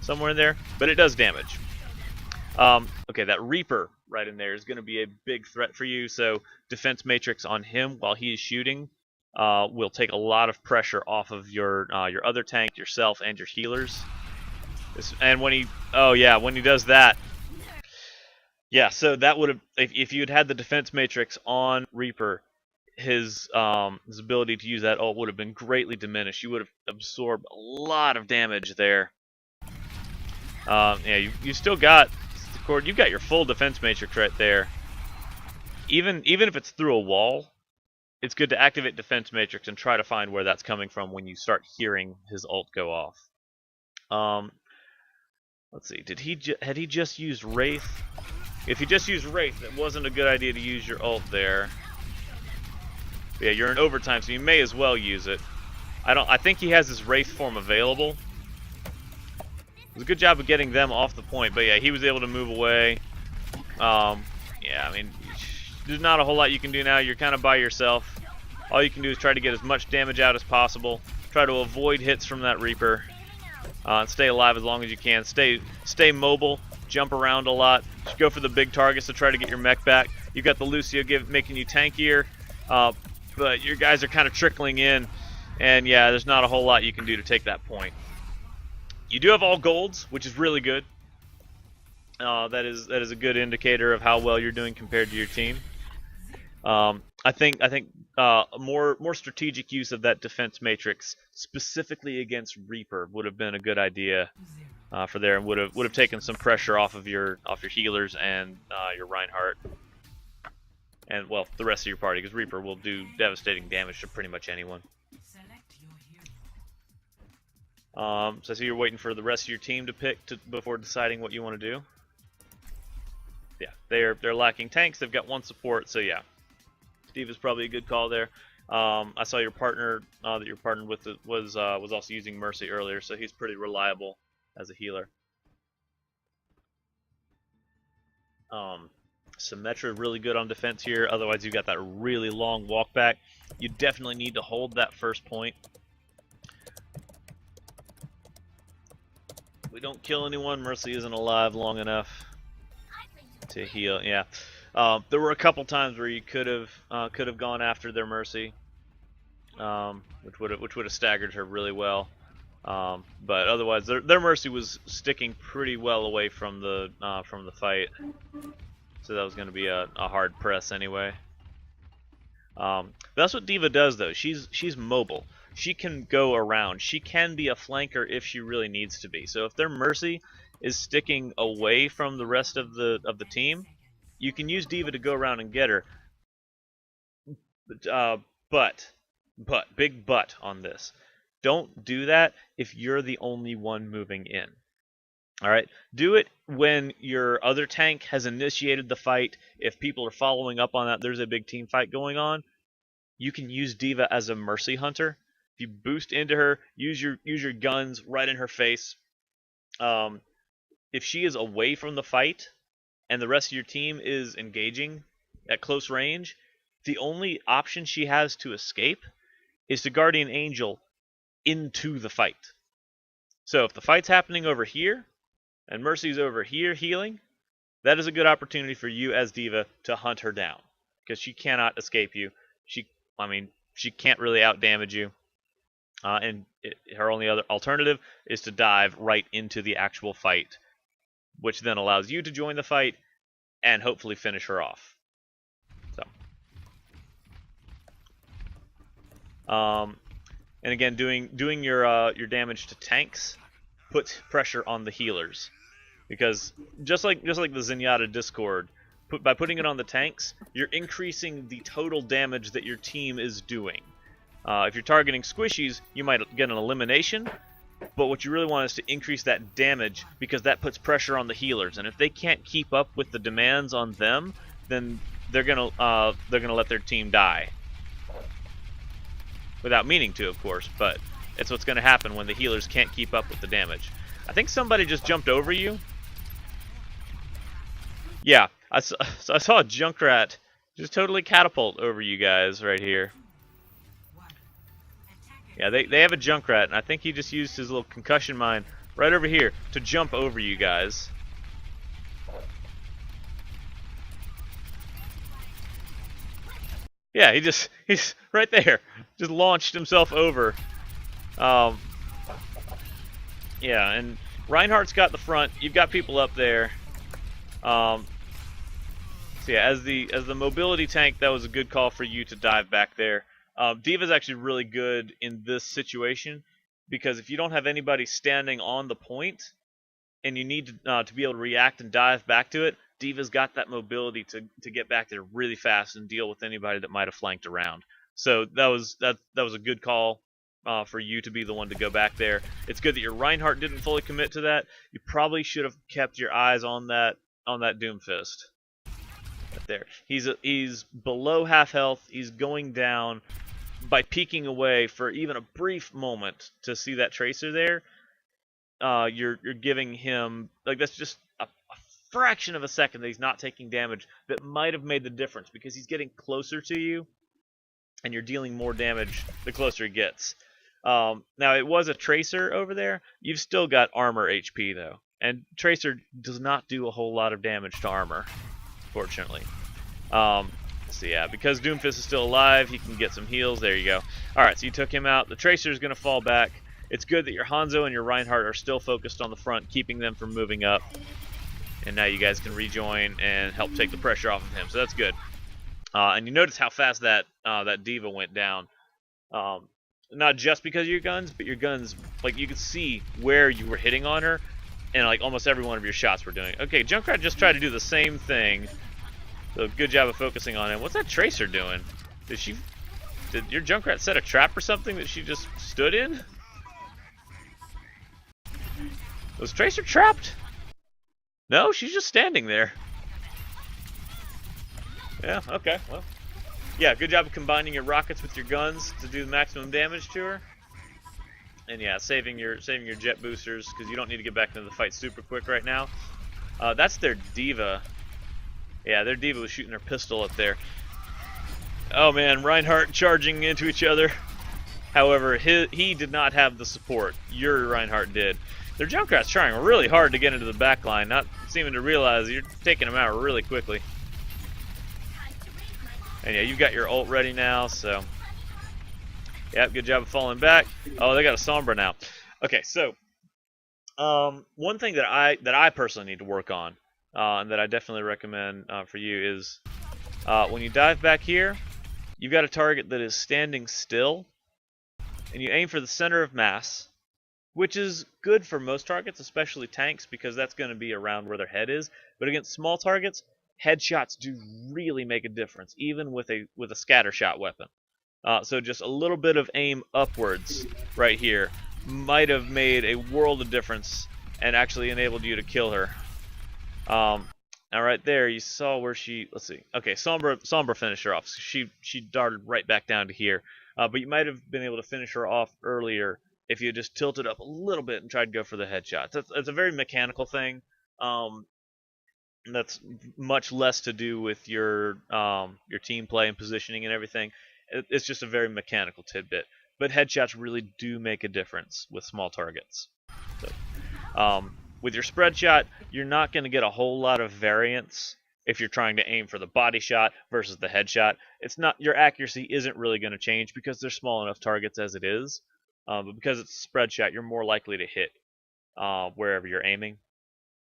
somewhere in there, but it does damage. Okay, that Reaper right in there is going to be a big threat for you, so defense matrix on him while he is shooting will take a lot of pressure off of your other tank, yourself, and your healers. And when he, when he does that, yeah, so that would have, if you had the defense matrix on Reaper, his ability to use that ult would have been greatly diminished. You would have absorbed a lot of damage there. Yeah, you still got, you've got your full defense matrix right there. Even if it's through a wall, it's good to activate defense matrix and try to find where that's coming from when you start hearing his ult go off. Let's see, had he just used Wraith? If he just used Wraith, it wasn't a good idea to use your ult there. Yeah, you're in overtime, so you may as well use it. I think he has his Wraith form available. It was a good job of getting them off the point, but yeah, he was able to move away. Yeah, I mean, there's not a whole lot you can do now. You're kind of by yourself. All you can do is try to get as much damage out as possible. Try to avoid hits from that Reaper. And stay alive as long as you can. Stay mobile. Jump around a lot. Just go for the big targets to try to get your mech back. You've got the Lucio making you tankier. But your guys are kind of trickling in. And yeah, there's not a whole lot you can do to take that point. You do have all golds, which is really good. That is a good indicator of how well you're doing compared to your team. I think more strategic use of that defense matrix, specifically against Reaper, would have been a good idea for there, and would have taken some pressure off your healers and your Reinhardt, and well, the rest of your party, because Reaper will do devastating damage to pretty much anyone. So I see you're waiting for the rest of your team to pick before deciding what you want to do. Yeah, they're lacking tanks. They've got one support, so yeah. D.Va's probably a good call there. I saw your partner that you're partnered with was also using Mercy earlier, so he's pretty reliable as a healer. Symmetra really good on defense here. Otherwise, you've got that really long walk back. You definitely need to hold that first point. If we don't kill anyone, Mercy isn't alive long enough to heal. Yeah. There were a couple times where you could have gone after their Mercy, which would have staggered her really well. But otherwise, their Mercy was sticking pretty well away from the fight, so that was going to be a hard press anyway. That's what D.Va does, though. She's mobile. She can go around. She can be a flanker if she really needs to be. So if their Mercy is sticking away from the rest of the team, you can use D.Va to go around and get her. But big but on this. Don't do that if you're the only one moving in. Alright? Do it when your other tank has initiated the fight. If people are following up on that, there's a big team fight going on. You can use D.Va as a Mercy hunter. If you boost into her, use your guns right in her face. If she is away from the fight and the rest of your team is engaging at close range, the only option she has to escape is to Guardian Angel into the fight. So if the fight's happening over here and Mercy's over here healing, that is a good opportunity for you as D.Va to hunt her down, because she cannot escape you. She can't really outdamage you. Her only other alternative is to dive right into the actual fight, which then allows you to join the fight and hopefully finish her off. So, and again, doing your damage to tanks puts pressure on the healers, because just like the Zenyatta Discord, by putting it on the tanks, you're increasing the total damage that your team is doing. If you're targeting squishies, you might get an elimination, but what you really want is to increase that damage, because that puts pressure on the healers, and if they can't keep up with the demands on them, then they're gonna let their team die. Without meaning to, of course, but it's what's gonna happen when the healers can't keep up with the damage. I think somebody just jumped over you. Yeah, I saw a Junkrat just totally catapult over you guys right here. Yeah, they have a Junkrat, and I think he just used his little concussion mine right over here to jump over you guys. Yeah, he's right there. Just launched himself over. Yeah, and Reinhardt's got the front. You've got people up there. So yeah, as the mobility tank, that was a good call for you to dive back there. D.Va's actually really good in this situation because if you don't have anybody standing on the point and you need to be able to react and dive back to it, D.Va's got that mobility to get back there really fast and deal with anybody that might have flanked around. So that was a good call for you to be the one to go back there. It's good that your Reinhardt didn't fully commit to that. You probably should have kept your eyes on that Doomfist. Right there. He's below half health. He's going down. By peeking away for even a brief moment to see that tracer there, you're giving him, like, that's just a fraction of a second that he's not taking damage that might have made the difference because he's getting closer to you and you're dealing more damage the closer he gets. Now, it was a tracer over there. You've still got armor HP, though. And tracer does not do a whole lot of damage to armor, fortunately. So yeah, because Doomfist is still alive, he can get some heals. There you go. Alright, so you took him out. The tracer is going to fall back. It's good that your Hanzo and your Reinhardt are still focused on the front, keeping them from moving up. And now you guys can rejoin and help take the pressure off of him. So that's good. And you notice how fast that D.Va went down. Not just because of your guns, but your guns, like, you could see where you were hitting on her, and like almost every one of your shots were doing it. Okay, Junkrat just tried to do the same thing. So good job of focusing on him. What's that tracer doing? Did your Junkrat set a trap or something that she just stood in? Was Tracer trapped? No, she's just standing there. Yeah, okay, well. Yeah, good job of combining your rockets with your guns to do the maximum damage to her. And yeah, saving your jet boosters because you don't need to get back into the fight super quick right now. That's their D.Va. Yeah, their D.Va was shooting her pistol up there. Oh man, Reinhardt charging into each other. However, he did not have the support. Your Reinhardt did. Their Junkrat's trying really hard to get into the back line, not seeming to realize you're taking them out really quickly. And yeah, you've got your ult ready now, so... Yep, good job of falling back. Oh, they got a Sombra now. Okay, so... one thing that I personally need to work on, and that I definitely recommend for you is... when you dive back here, you've got a target that is standing still, and you aim for the center of mass, which is good for most targets, especially tanks, because that's going to be around where their head is. But against small targets, headshots do really make a difference, even with a scatter shot weapon. So just a little bit of aim upwards right here might have made a world of difference and actually enabled you to kill her. Now right there, you saw where she, let's see. Okay, Sombra finished her off. She darted right back down to here. But you might have been able to finish her off earlier if you just tilted up a little bit and tried to go for the headshot. That's a very mechanical thing. That's much less to do with your team play and positioning and everything. It's just a very mechanical tidbit. But headshots really do make a difference with small targets. So, with your spread shot, you're not going to get a whole lot of variance if you're trying to aim for the body shot versus the headshot. It's not, your accuracy isn't really going to change because they're small enough targets as it is. But because it's a spread shot, you're more likely to hit wherever you're aiming.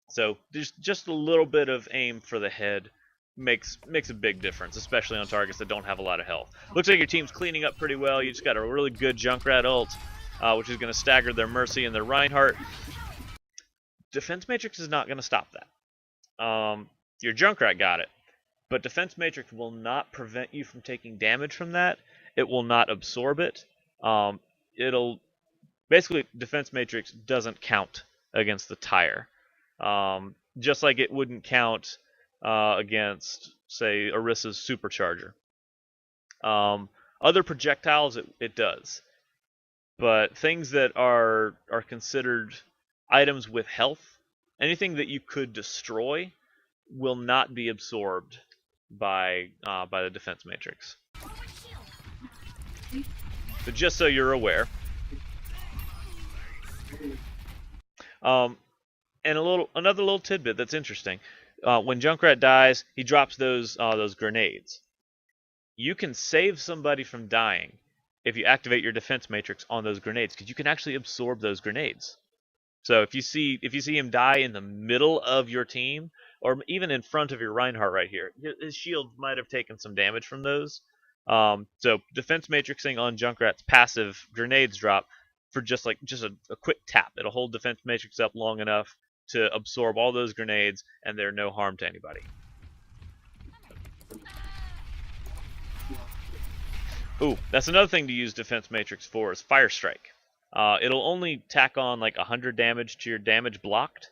So just a little bit of aim for the head makes a big difference, especially on targets that don't have a lot of health. Looks like your team's cleaning up pretty well. You just got a really good Junkrat ult, which is going to stagger their Mercy and their Reinhardt. Defense Matrix is not going to stop that. Your Junkrat got it, but Defense Matrix will not prevent you from taking damage from that. It will not absorb it. It'll basically, Defense Matrix doesn't count against the tire, just like it wouldn't count against, say, Orissa's Supercharger. Other projectiles it does, but things that are considered items with health, anything that you could destroy, will not be absorbed by the Defense Matrix. So just so you're aware, And another little tidbit that's interesting. When Junkrat dies, he drops those grenades. You can save somebody from dying if you activate your defense matrix on those grenades, because you can actually absorb those grenades. So if you see him die in the middle of your team, or even in front of your Reinhardt right here, his shield might have taken some damage from those. So defense matrixing on Junkrat's passive grenades drop for just a quick tap. It'll hold defense matrix up long enough to absorb all those grenades, and they're no harm to anybody. Ooh, that's another thing to use defense matrix for is fire strike. It'll only tack on like 100 damage to your damage blocked,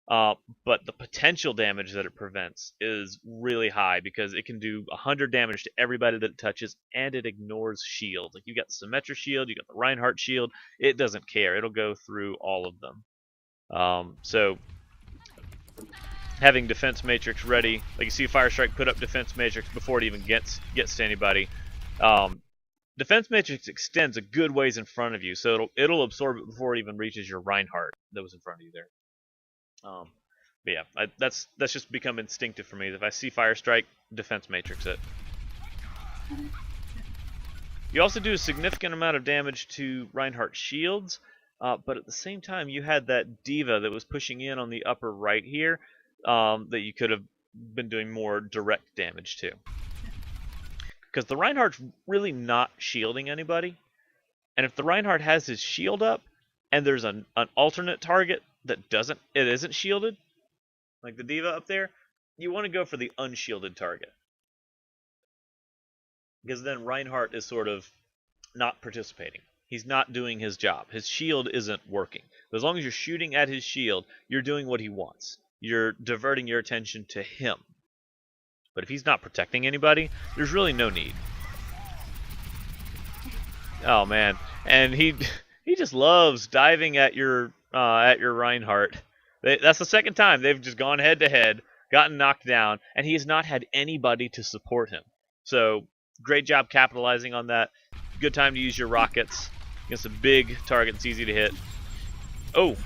but the potential damage that it prevents is really high because it can do 100 damage to everybody that it touches, and it ignores shield. Like you got the Symmetra shield, you got the Reinhardt shield. It doesn't care. It'll go through all of them. So having defense matrix ready, like you see fire strike put up defense matrix before it even gets to anybody. Defense matrix extends a good ways in front of you, so it'll absorb it before it even reaches your Reinhardt that was in front of you there. But yeah, that's just become instinctive for me. If I see fire strike, defense matrix it. You also do a significant amount of damage to Reinhardt shields, but at the same time you had that D.Va that was pushing in on the upper right here that you could have been doing more direct damage to. Because the Reinhardt's really not shielding anybody. And if the Reinhardt has his shield up, and there's an alternate target that isn't shielded, like the D.Va up there, you want to go for the unshielded target. Because then Reinhardt is sort of not participating. He's not doing his job. His shield isn't working. But as long as you're shooting at his shield, you're doing what he wants. You're diverting your attention to him. But if he's not protecting anybody, there's really no need. Oh man, and he just loves diving at your Reinhardt. That's the second time they've just gone head to head, gotten knocked down, and he has not had anybody to support him. So great job capitalizing on that. Good time to use your rockets against a big target that's easy to hit. Oh,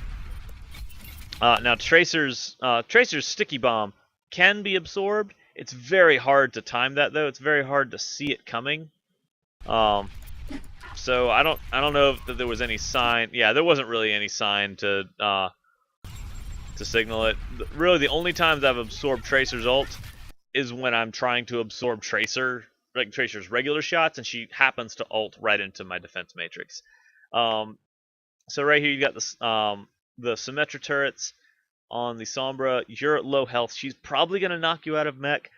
now Tracer's sticky bomb can be absorbed. It's very hard to time that though. It's very hard to see it coming. So I don't know if there was any sign. Yeah, there wasn't really any sign to signal it. Really, the only times I've absorbed Tracer's ult is when I'm trying to absorb Tracer's regular shots, and she happens to ult right into my defense matrix. So right here you got the Symmetra turrets. On the Sombra, you're at low health. She's probably going to knock you out of mech.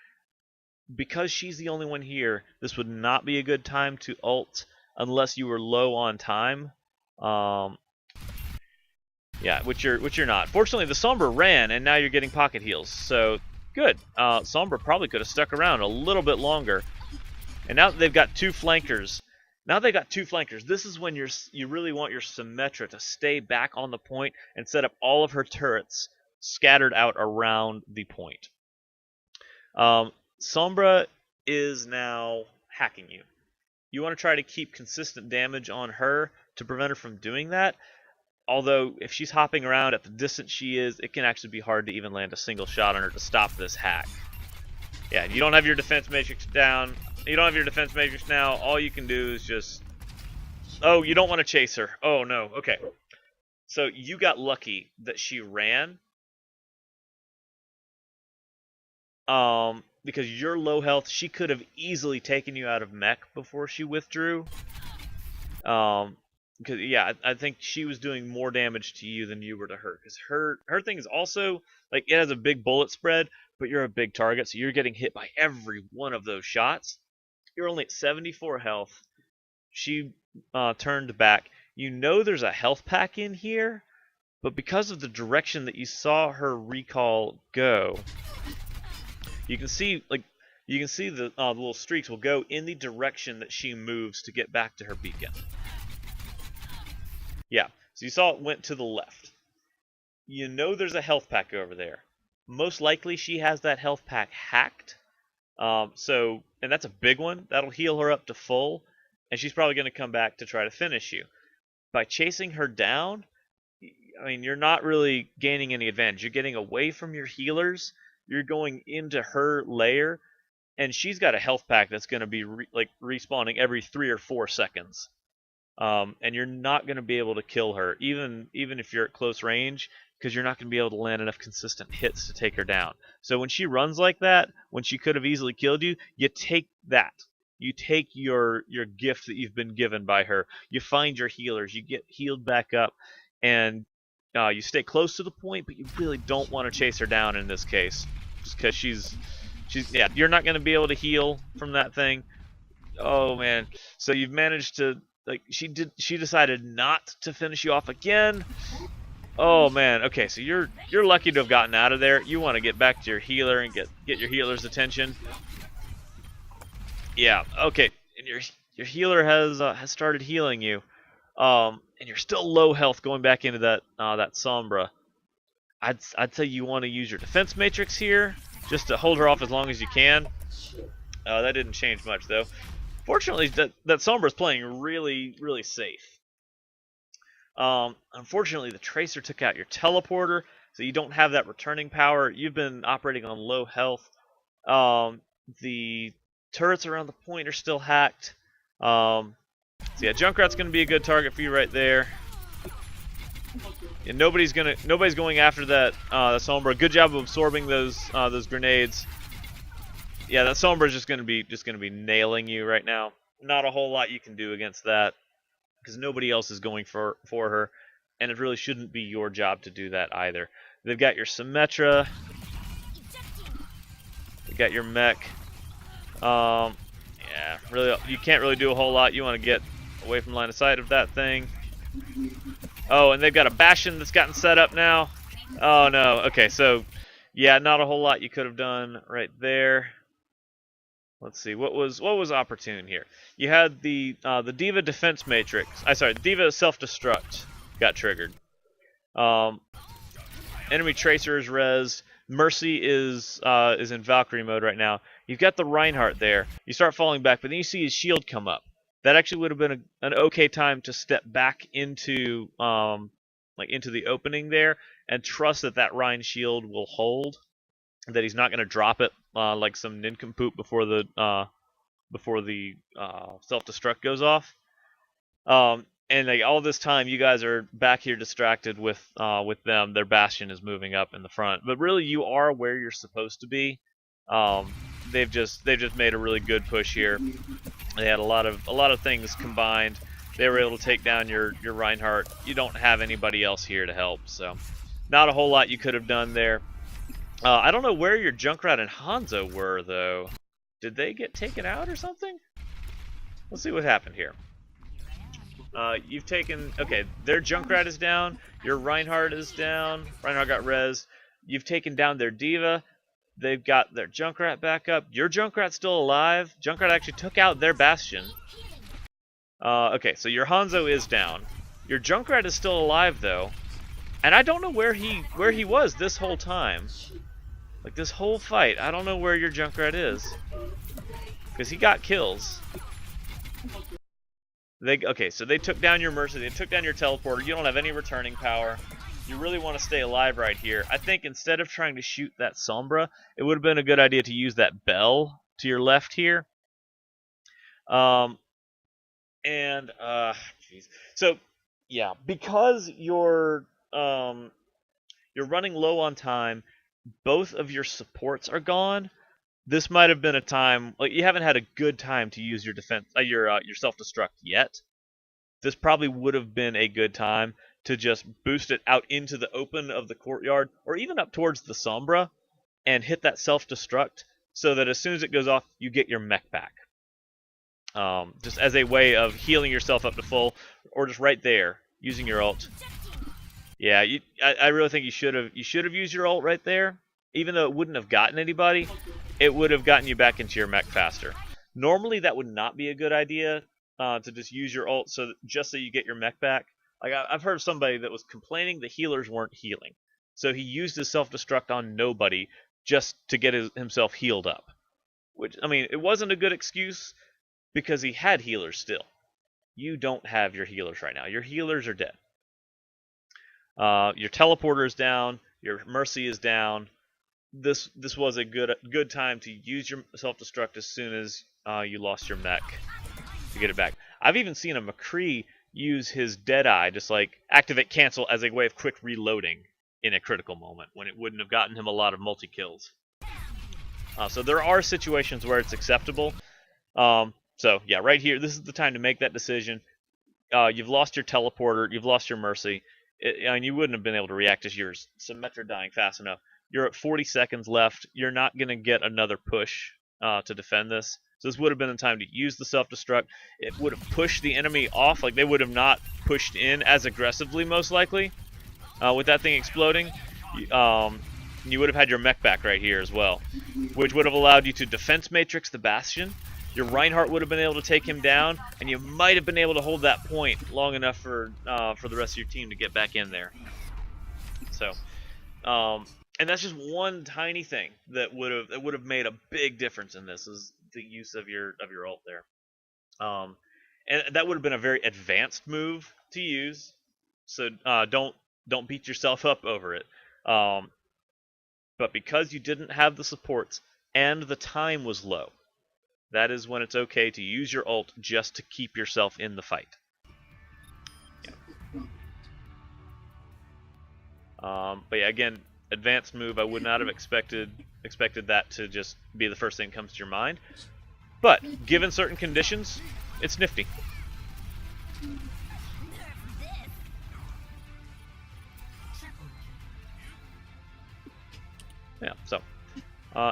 Because she's the only one here, this would not be a good time to ult unless you were low on time. Yeah, which you're not. Fortunately, the Sombra ran, and now you're getting pocket heals. So, good. Sombra probably could have stuck around a little bit longer. And now that they've got two flankers, this is when you really want your Symmetra to stay back on the point and set up all of her turrets scattered out around the point. Sombra is now hacking you. You want to try to keep consistent damage on her to prevent her from doing that. Although, if she's hopping around at the distance she is, it can actually be hard to even land a single shot on her to stop this hack. Yeah, you don't have your defense matrix down. You don't have your defense matrix now. All you can do is just... Oh, you don't want to chase her. Oh, no. Okay. So, you got lucky that she ran. Because you're low health, she could have easily taken you out of mech before she withdrew. Because yeah, I think she was doing more damage to you than you were to her. Because her thing is also like it has a big bullet spread, but you're a big target, so you're getting hit by every one of those shots. You're only at 74 health. She turned back. You know there's a health pack in here, but because of the direction that you saw her recall go. You can see the little streaks will go in the direction that she moves to get back to her beacon. Yeah, so you saw it went to the left. You know there's a health pack over there. Most likely she has that health pack hacked. And that's a big one. That'll heal her up to full, and she's probably going to come back to try to finish you. By chasing her down, I mean, you're not really gaining any advantage. You're getting away from your healers. You're going into her lair, and she's got a health pack that's going to be respawning every 3 or 4 seconds. And you're not going to be able to kill her, even if you're at close range, because you're not going to be able to land enough consistent hits to take her down. So when she runs like that, when she could have easily killed you, you take that. You take your gift that you've been given by her. You find your healers. You get healed back up, and you stay close to the point, but you really don't want to chase her down in this case, just because she's yeah. You're not going to be able to heal from that thing. Oh man. So you've managed to she decided not to finish you off again. Oh man. Okay, so you're lucky to have gotten out of there. You want to get back to your healer and get your healer's attention. Yeah. Okay. And your healer has started healing you. And you're still low health going back into that Sombra. I'd say you want to use your defense matrix here just to hold her off as long as you can. That didn't change much though. Fortunately, that Sombra's playing really, really safe. Unfortunately, the Tracer took out your teleporter, so you don't have that returning power. You've been operating on low health. The turrets around the point are still hacked. So yeah, Junkrat's going to be a good target for you right there. And nobody's going after that Sombra. Good job of absorbing those grenades. Yeah, that Sombra is just gonna be nailing you right now. Not a whole lot you can do against that, because nobody else is going for her, and it really shouldn't be your job to do that either. They've got your Symmetra. They've got your mech. Yeah, really, you can't really do a whole lot. You want to get away from line of sight of that thing. Oh, and they've got a Bastion that's gotten set up now. Oh no. Okay, so yeah, not a whole lot you could have done right there. Let's see, what was opportune here? You had the D.Va defense matrix. The D.Va self-destruct got triggered. Enemy tracer is rezzed. Mercy is in Valkyrie mode right now. You've got the Reinhardt there. You start falling back, but then you see his shield come up. That actually would have been an okay time to step back into into the opening there and trust that Rein shield will hold. That he's not going to drop it like some nincompoop before the self-destruct goes off. And all this time, you guys are back here distracted with them. Their Bastion is moving up in the front, but really, you are where you're supposed to be. They've just made a really good push here. They had a lot of things combined. They were able to take down your Reinhardt. You don't have anybody else here to help, so not a whole lot you could have done there. I don't know where your Junkrat and Hanzo were, though. Did they get taken out or something? Let's see what happened here. You've taken... Okay, their Junkrat is down. Your Reinhardt is down. Reinhardt got rezzed. You've taken down their D.Va. They've got their Junkrat back up. Your Junkrat's still alive. Junkrat actually took out their Bastion. Okay, so your Hanzo is down. Your Junkrat is still alive, though. And I don't know where he was this whole time. Like, this whole fight, I don't know where your Junkrat is. Because he got kills. Okay, so they took down your Mercy, they took down your teleporter, you don't have any returning power. You really want to stay alive right here. I think instead of trying to shoot that Sombra, it would have been a good idea to use that Bell to your left here. Jeez. So, yeah, because you're running low on time, both of your supports are gone. This might have been a time, like, you haven't had a good time to use your defense, your self-destruct yet. This probably would have been a good time to just boost it out into the open of the courtyard, or even up towards the Sombra, and hit that self-destruct, so that as soon as it goes off, you get your mech back. Just as a way of healing yourself up to full, or just right there, using your ult. Yeah, I really think you should have used your ult right there. Even though it wouldn't have gotten anybody, it would have gotten you back into your mech faster. Normally, that would not be a good idea to just use your ult just so you get your mech back. Like, I've heard of somebody that was complaining the healers weren't healing, so he used his self-destruct on nobody just to get himself healed up. Which, I mean, it wasn't a good excuse because he had healers still. You don't have your healers right now. Your healers are dead. Your teleporter is down. Your mercy is down. This was a good time to use your self-destruct as soon as you lost your mech to get it back. I've even seen a McCree use his Deadeye, just like activate cancel as a way of quick reloading in a critical moment when it wouldn't have gotten him a lot of multi-kills. So there are situations where it's acceptable. So yeah, right here, this is the time to make that decision. You've lost your teleporter, you've lost your mercy, and you wouldn't have been able to react as you're Symmetra dying fast enough. You're at 40 seconds left. You're not going to get another push to defend this. So this would have been the time to use the self-destruct. It would have pushed the enemy off. Like, they would have not pushed in as aggressively, most likely, with that thing exploding. You would have had your mech back right here as well, which would have allowed you to defense matrix the Bastion. Your Reinhardt would have been able to take him down, and you might have been able to hold that point long enough for the rest of your team to get back in there. So, and that's just one tiny thing that would have made a big difference in this, is the use of your ult there. And that would have been a very advanced move to use. So don't beat yourself up over it. But because you didn't have the supports and the time was low, that is when it's okay to use your ult just to keep yourself in the fight. Yeah. But yeah, again, advanced move. I would not have expected that to just be the first thing that comes to your mind. But given certain conditions, it's nifty. Yeah. So.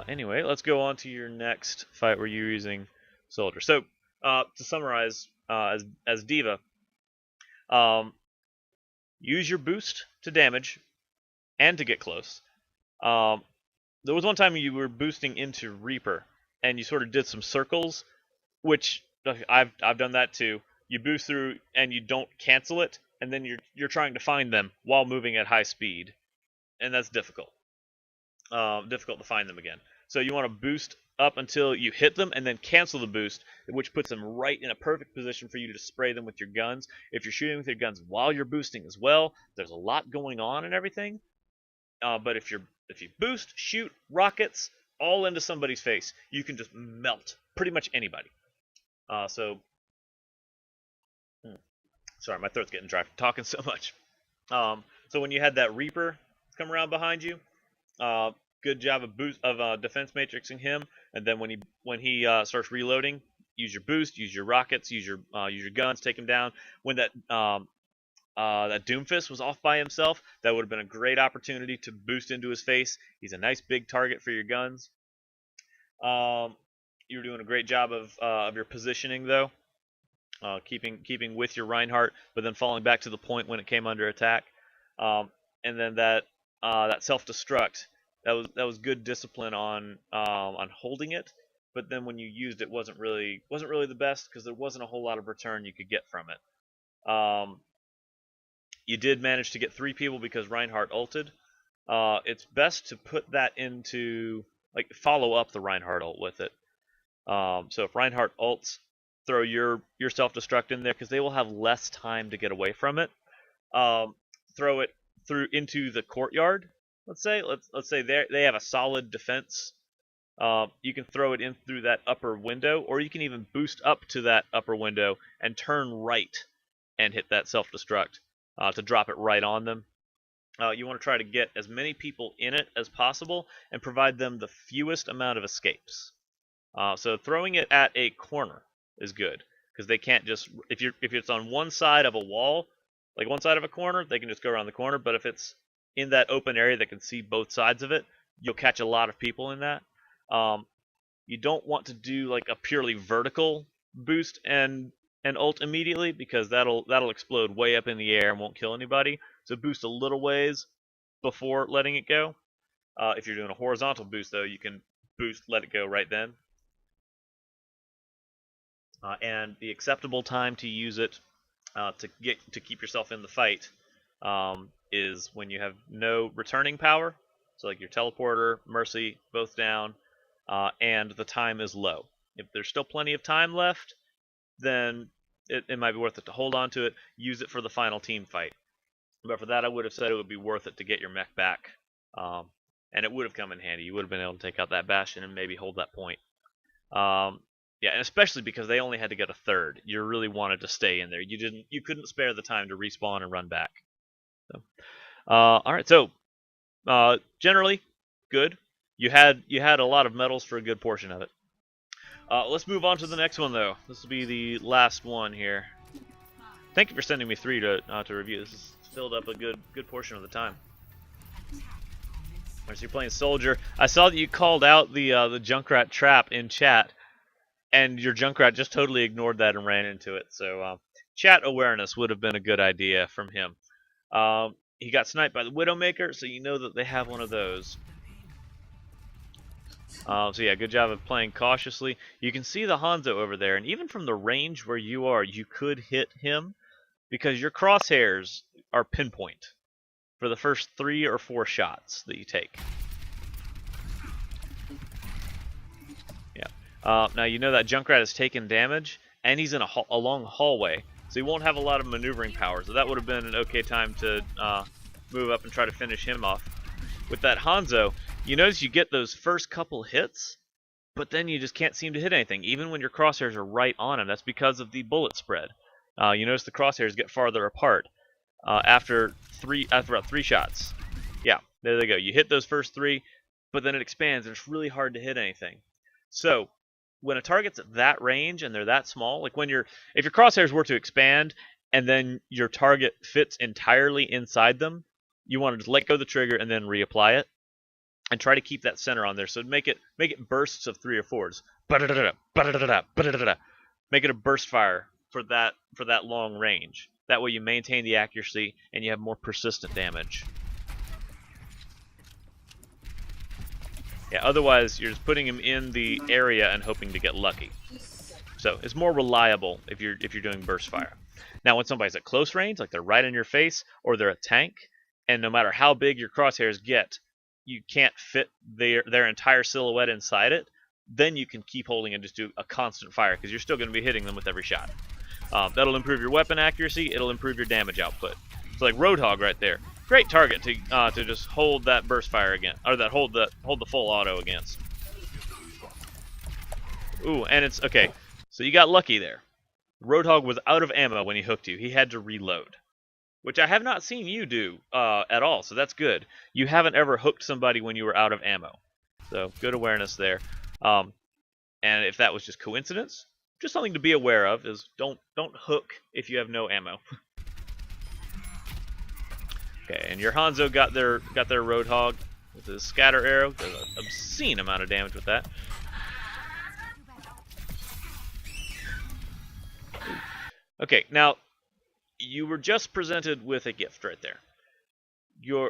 Anyway, let's go on to your next fight where you're using Soldier. So, to summarize, as D.Va, use your boost to damage and to get close. There was one time you were boosting into Reaper, and you sort of did some circles, which I've done that too. You boost through and you don't cancel it, and then you're trying to find them while moving at high speed, and that's difficult. Difficult to find them again. So you want to boost up until you hit them and then cancel the boost, which puts them right in a perfect position for you to spray them with your guns. If you're shooting with your guns while you're boosting as well, there's a lot going on and everything. But if you boost, shoot, rockets, all into somebody's face, you can just melt pretty much anybody. Sorry, my throat's getting dry from talking so much. So when you had that Reaper come around behind you, good job of defense matrixing him, and then when he starts reloading, use your boost, use your rockets, use your guns, take him down. When that Doomfist was off by himself, that would have been a great opportunity to boost into his face. He's a nice big target for your guns. You were doing a great job of your positioning though, keeping with your Reinhardt, but then falling back to the point when it came under attack. And then that self-destruct, that was good discipline on holding it, but then when you used it wasn't really the best, because there wasn't a whole lot of return you could get from it. You did manage to get 3 people because Reinhardt ulted. It's best to put that into, like, follow up the Reinhardt ult with it. So if Reinhardt ults, throw your self-destruct in there, because they will have less time to get away from it. Throw it through into the courtyard. Let's say they have a solid defense. You can throw it in through that upper window, or you can even boost up to that upper window and turn right and hit that self-destruct to drop it right on them. You want to try to get as many people in it as possible and provide them the fewest amount of escapes. So throwing it at a corner is good, because they can't just, if it's on one side of a wall, like one side of a corner, they can just go around the corner. But if it's in that open area that can see both sides of it, you'll catch a lot of people in that. You don't want to do like a purely vertical boost and ult immediately, because that'll explode way up in the air and won't kill anybody. So boost a little ways before letting it go. If you're doing a horizontal boost though, you can boost, let it go right then. And the acceptable time to use it to keep yourself in the fight is when you have no returning power, so like your teleporter, mercy, both down, and the time is low. If there's still plenty of time left, then it might be worth it to hold on to it, use it for the final team fight. But for that, I would have said it would be worth it to get your mech back. And it would have come in handy. You would have been able to take out that Bastion and maybe hold that point. Yeah, and especially because they only had to get a third. You really wanted to stay in there. You couldn't spare the time to respawn and run back. So, all right. So, generally, good. You had a lot of medals for a good portion of it. Let's move on to the next one, though. This will be the last one here. Thank you for sending me 3 to review. This has filled up a good portion of the time. Alright, so you're playing Soldier. I saw that you called out the Junkrat trap in chat, and your Junkrat just totally ignored that and ran into it. So chat awareness would have been a good idea from him. He got sniped by the Widowmaker, so you know that they have one of those. So yeah, good job of playing cautiously. You can see the Hanzo over there, and even from the range where you are, you could hit him because your crosshairs are pinpoint for the first 3 or 4 shots that you take. Yeah. Now you know that Junkrat has taken damage, and he's in a long hallway, so he won't have a lot of maneuvering power. So that would have been an okay time to move up and try to finish him off. With that Hanzo, you notice you get those first couple hits, but then you just can't seem to hit anything, even when your crosshairs are right on him. That's because of the bullet spread. You notice the crosshairs get farther apart after about 3 shots. Yeah, there they go. You hit those first 3, but then it expands, and it's really hard to hit anything. So when a target's at that range and they're that small, like if your crosshairs were to expand and then your target fits entirely inside them, you want to just let go of the trigger and then reapply it, and try to keep that center on there. So make it bursts of 3 or 4s. Make it a burst fire for that long range. That way you maintain the accuracy and you have more persistent damage. Yeah, otherwise you're just putting him in the area and hoping to get lucky. So it's more reliable if you're doing burst fire. Now when somebody's at close range, like they're right in your face or they're a tank, and no matter how big your crosshairs get, you can't fit their entire silhouette inside it, then you can keep holding and just do a constant fire, because you're still going to be hitting them with every shot. That'll improve your weapon accuracy. It'll improve your damage output. It's like Roadhog right there. Great target to just hold that burst fire again, or that hold the full auto against. Ooh, and it's okay. So you got lucky there. Roadhog was out of ammo when he hooked you. He had to reload, which I have not seen you do at all, so that's good. You haven't ever hooked somebody when you were out of ammo. So good awareness there. And if that was just coincidence, just something to be aware of is don't hook if you have no ammo. Okay, and your Hanzo got their Roadhog with his scatter arrow. Does an obscene amount of damage with that. Okay, now you were just presented with a gift right there.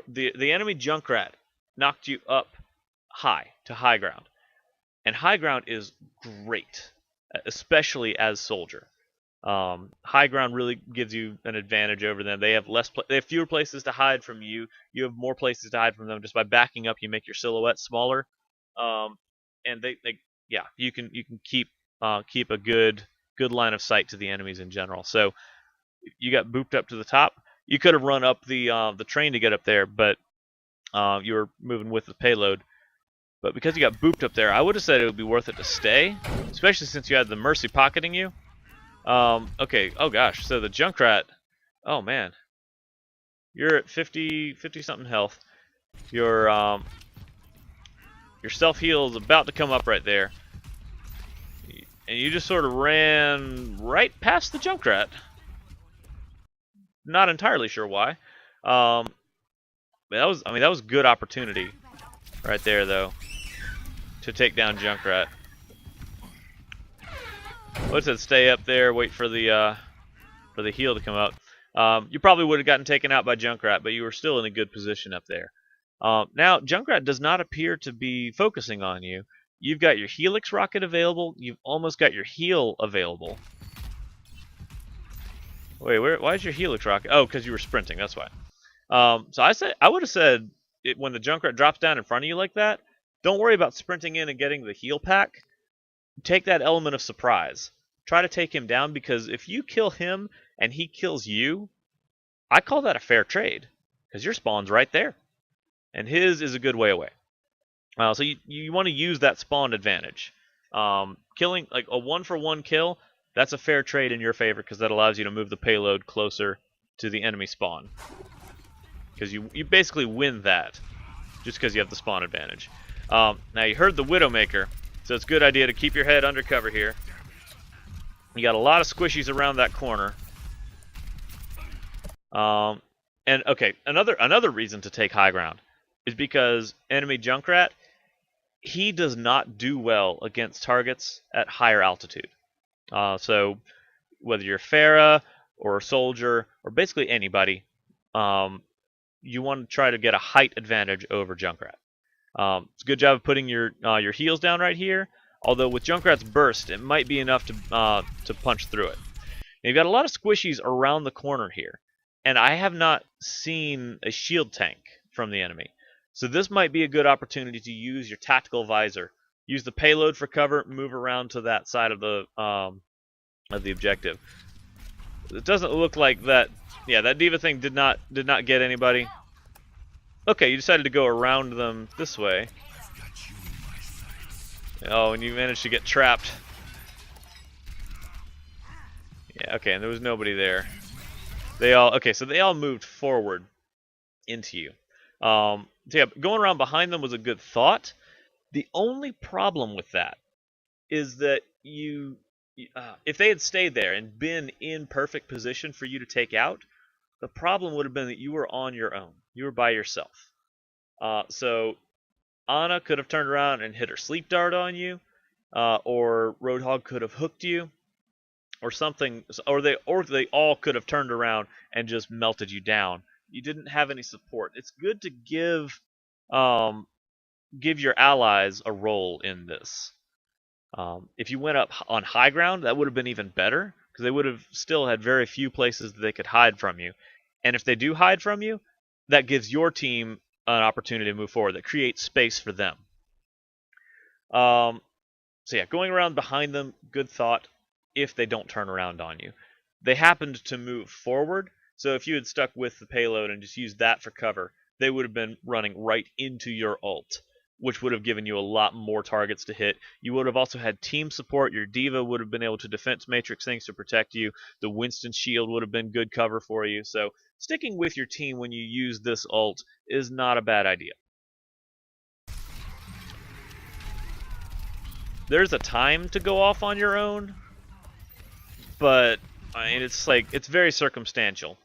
The enemy Junkrat knocked you up high to high ground, and high ground is great, especially as Soldier. High ground really gives you an advantage over them. They have fewer places to hide from you. You have more places to hide from them. Just by backing up, you make your silhouette smaller, and you can keep a good line of sight to the enemies in general. So you got booped up to the top. You could have run up the train to get up there, but you were moving with the payload. But because you got booped up there, I would have said it would be worth it to stay, especially since you had the Mercy pocketing you. Okay, oh gosh, so the Junkrat, oh man. You're at 50 something health. Your self-heal is about to come up right there. And you just sort of ran right past the Junkrat. Not entirely sure why. But that was good opportunity right there though to take down Junkrat. Let's just stay up there, wait for the heal to come up. You probably would have gotten taken out by Junkrat, but you were still in a good position up there. Now Junkrat does not appear to be focusing on you. You've got your Helix rocket available. You've almost got your heal available. Wait, why is your Helix rocket? Oh, because you were sprinting. That's why. So I would have said when the Junkrat drops down in front of you like that, don't worry about sprinting in and getting the heal pack. Take that element of surprise. Try to take him down, because if you kill him and he kills you, I call that a fair trade because your spawn's right there, and his is a good way away. So you want to use that spawn advantage. Killing like a 1-for-1 kill, that's a fair trade in your favor because that allows you to move the payload closer to the enemy spawn. Because you basically win that just because you have the spawn advantage. Now you heard the Widowmaker, so it's a good idea to keep your head under cover here. You got a lot of squishies around that corner. And okay, another reason to take high ground is because enemy Junkrat, he does not do well against targets at higher altitude. So whether you're Pharah or a soldier or basically anybody, you want to try to get a height advantage over Junkrat. It's a good job of putting your heals down right here. Although with Junkrat's burst, it might be enough to punch through it. Now, you've got a lot of squishies around the corner here, and I have not seen a shield tank from the enemy. So this might be a good opportunity to use your tactical visor. Use the payload for cover, move around to that side of the objective. It doesn't look like that. Yeah, that D.Va thing did not get anybody. Okay, you decided to go around them this way. Oh, and you managed to get trapped. Yeah, okay, and there was nobody there. So they all moved forward into you. So yeah, going around behind them was a good thought. The only problem with that is that if they had stayed there and been in perfect position for you to take out, the problem would have been that you were on your own. You were by yourself. So Ana could have turned around and hit her sleep dart on you, or Roadhog could have hooked you, or something, or they all could have turned around and just melted you down. You didn't have any support. It's good to give your allies a role in this. If you went up on high ground, that would have been even better, because they would have still had very few places that they could hide from you. And if they do hide from you, that gives your team an opportunity to move forward. That creates space for them. So yeah, going around behind them, good thought, if they don't turn around on you. They happened to move forward, so if you had stuck with the payload and just used that for cover, they would have been running right into your ult, which would have given you a lot more targets to hit. You would have also had team support. Your D.Va would have been able to defense matrix things to protect you. The Winston shield would have been good cover for you. So sticking with your team when you use this ult is not a bad idea. There's a time to go off on your own, but I mean, it's very circumstantial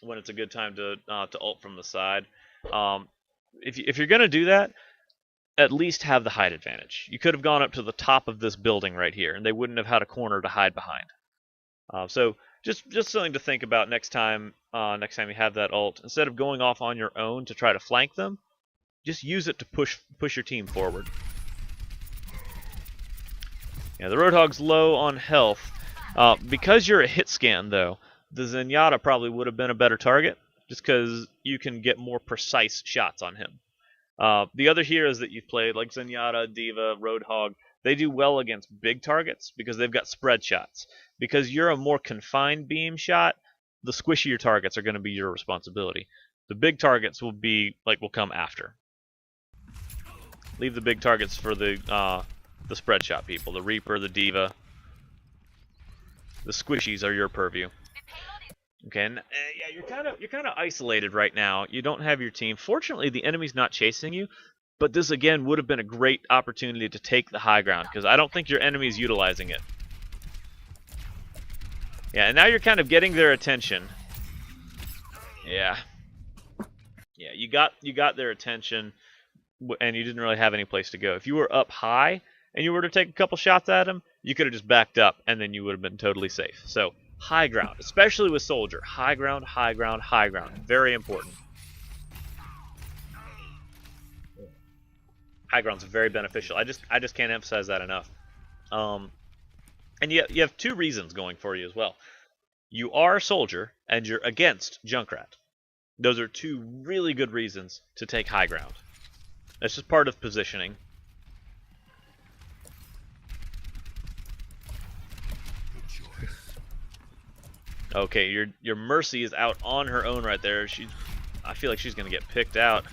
when it's a good time to ult from the side. If you're gonna do that, at least have the height advantage. You could have gone up to the top of this building right here, and they wouldn't have had a corner to hide behind. So just something to think about next time. Next time you have that ult, instead of going off on your own to try to flank them, just use it to push your team forward. Yeah, the Roadhog's low on health. Because you're a hit scan, though, the Zenyatta probably would have been a better target, just because you can get more precise shots on him. The other heroes that you've played, like Zenyatta, D.Va, Roadhog, they do well against big targets because they've got spread shots. Because you're a more confined beam shot, the squishier targets are going to be your responsibility. The big targets will come after. Leave the big targets for the spread shot people, the Reaper, the D.Va. The squishies are your purview. Okay, and yeah, you're kind of isolated right now. You don't have your team. Fortunately, the enemy's not chasing you, but this again would have been a great opportunity to take the high ground because I don't think your enemy's utilizing it. Yeah, and now you're kind of getting their attention. Yeah, you got their attention, and you didn't really have any place to go. If you were up high and you were to take a couple shots at him, you could have just backed up, and then you would have been totally safe. So high ground, especially with Soldier. High ground, high ground, high ground. Very important. High ground's very beneficial. I just can't emphasize that enough. And you have two reasons going for you as well. You are a Soldier, and you're against Junkrat. Those are two really good reasons to take high ground. That's just part of positioning. Okay, your Mercy is out on her own right there. I feel like she's gonna get picked out.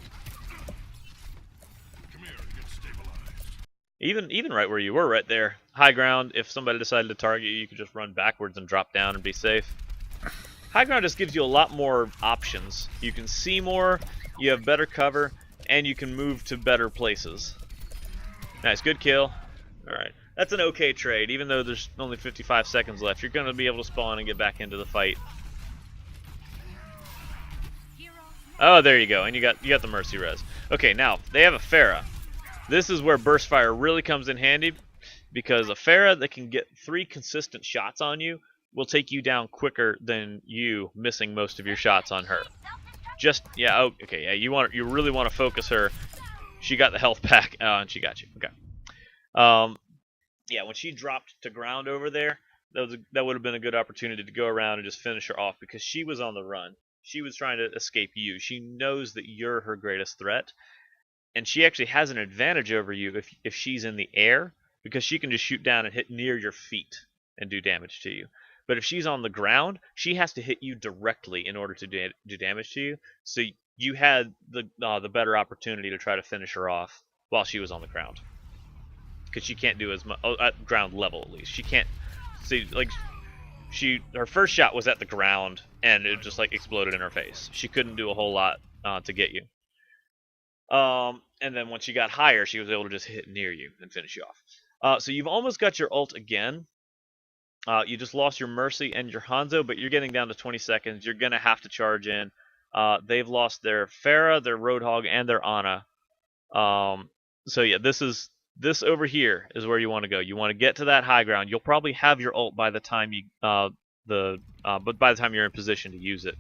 Come here, get stabilized. Even right where you were right there. High ground, if somebody decided to target you, you could just run backwards and drop down and be safe. High ground just gives you a lot more options. You can see more, you have better cover, and you can move to better places. Nice, good kill. Alright, that's an okay trade. Even though there's only 55 seconds left, you're going to be able to spawn and get back into the fight. Oh, there you go, and you got the Mercy res. Okay, now, they have a Pharah. This is where Burst Fire really comes in handy, because a Pharah that can get 3 consistent shots on you will take you down quicker than you missing most of your shots on her. Yeah, oh, okay, yeah, you really want to focus her. She got the health pack, and she got you. Okay. Yeah, when she dropped to ground over there, that would have been a good opportunity to go around and just finish her off, because she was on the run. She was trying to escape you. She knows that you're her greatest threat, and she actually has an advantage over you if she's in the air, because she can just shoot down and hit near your feet and do damage to you. But if she's on the ground, she has to hit you directly in order to do damage to you. So you had the better opportunity to try to finish her off while she was on the ground, because she can't do as much at ground level. At least she can't see, like, her first shot was at the ground and it just like exploded in her face. She couldn't do a whole lot to get you. And then once she got higher, she was able to just hit near you and finish you off. So you've almost got your ult again. You just lost your Mercy and your Hanzo, but you're getting down to 20 seconds. You're going to have to charge in. They've lost their Pharah, their Roadhog, and their Ana. So yeah, this over here is where you want to go. You want to get to that high ground. You'll probably have your ult by the time but by the time you're in position to use it.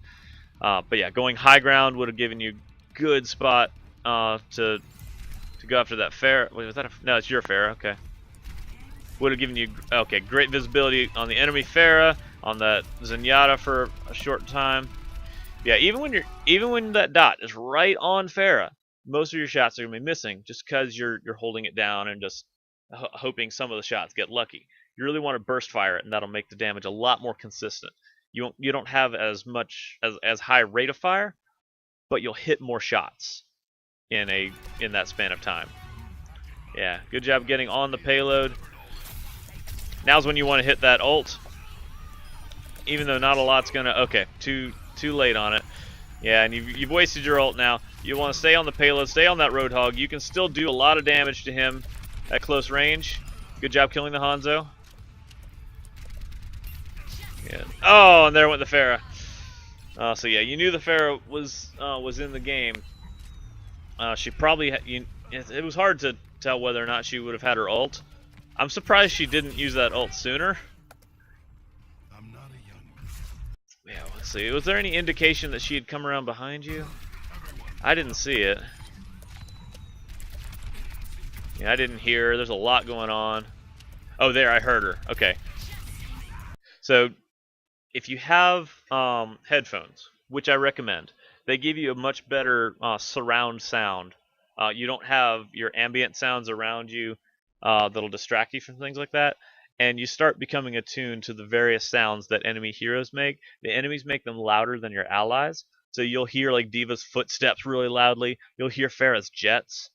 But yeah, going high ground would have given you good spot to go after that Pharah. Wait, was that no? It's your Pharah. Okay. Would have given you great visibility on the enemy Pharah, on that Zenyatta for a short time. Yeah, even when that dot is right on Pharah, most of your shots are gonna be missing just because you're holding it down and just hoping some of the shots get lucky. You really want to burst fire it, and that'll make the damage a lot more consistent. You don't have as much as high rate of fire, but you'll hit more shots in that span of time. Yeah, good job getting on the payload. Now's when you want to hit that ult, even though not a lot's gonna. Okay, too late on it. Yeah, and you've wasted your ult now. You want to stay on the payload, stay on that Roadhog. You can still do a lot of damage to him at close range. Good job killing the Hanzo. Yeah. Oh, and there went the Pharah. So yeah, you knew the Pharah was in the game. She probably it was hard to tell whether or not she would have had her ult. I'm surprised she didn't use that ult sooner. I'm not a young. Yeah, let's see. Was there any indication that she had come around behind you? I didn't see it. Yeah, I didn't hear her. There's a lot going on. Oh, there, I heard her. Okay. So, if you have headphones, which I recommend, they give you a much better surround sound. You don't have your ambient sounds around you that'll distract you from things like that. And you start becoming attuned to the various sounds that enemy heroes make. The enemies make them louder than your allies. So you'll hear like D.Va's footsteps really loudly. You'll hear Pharah's jets.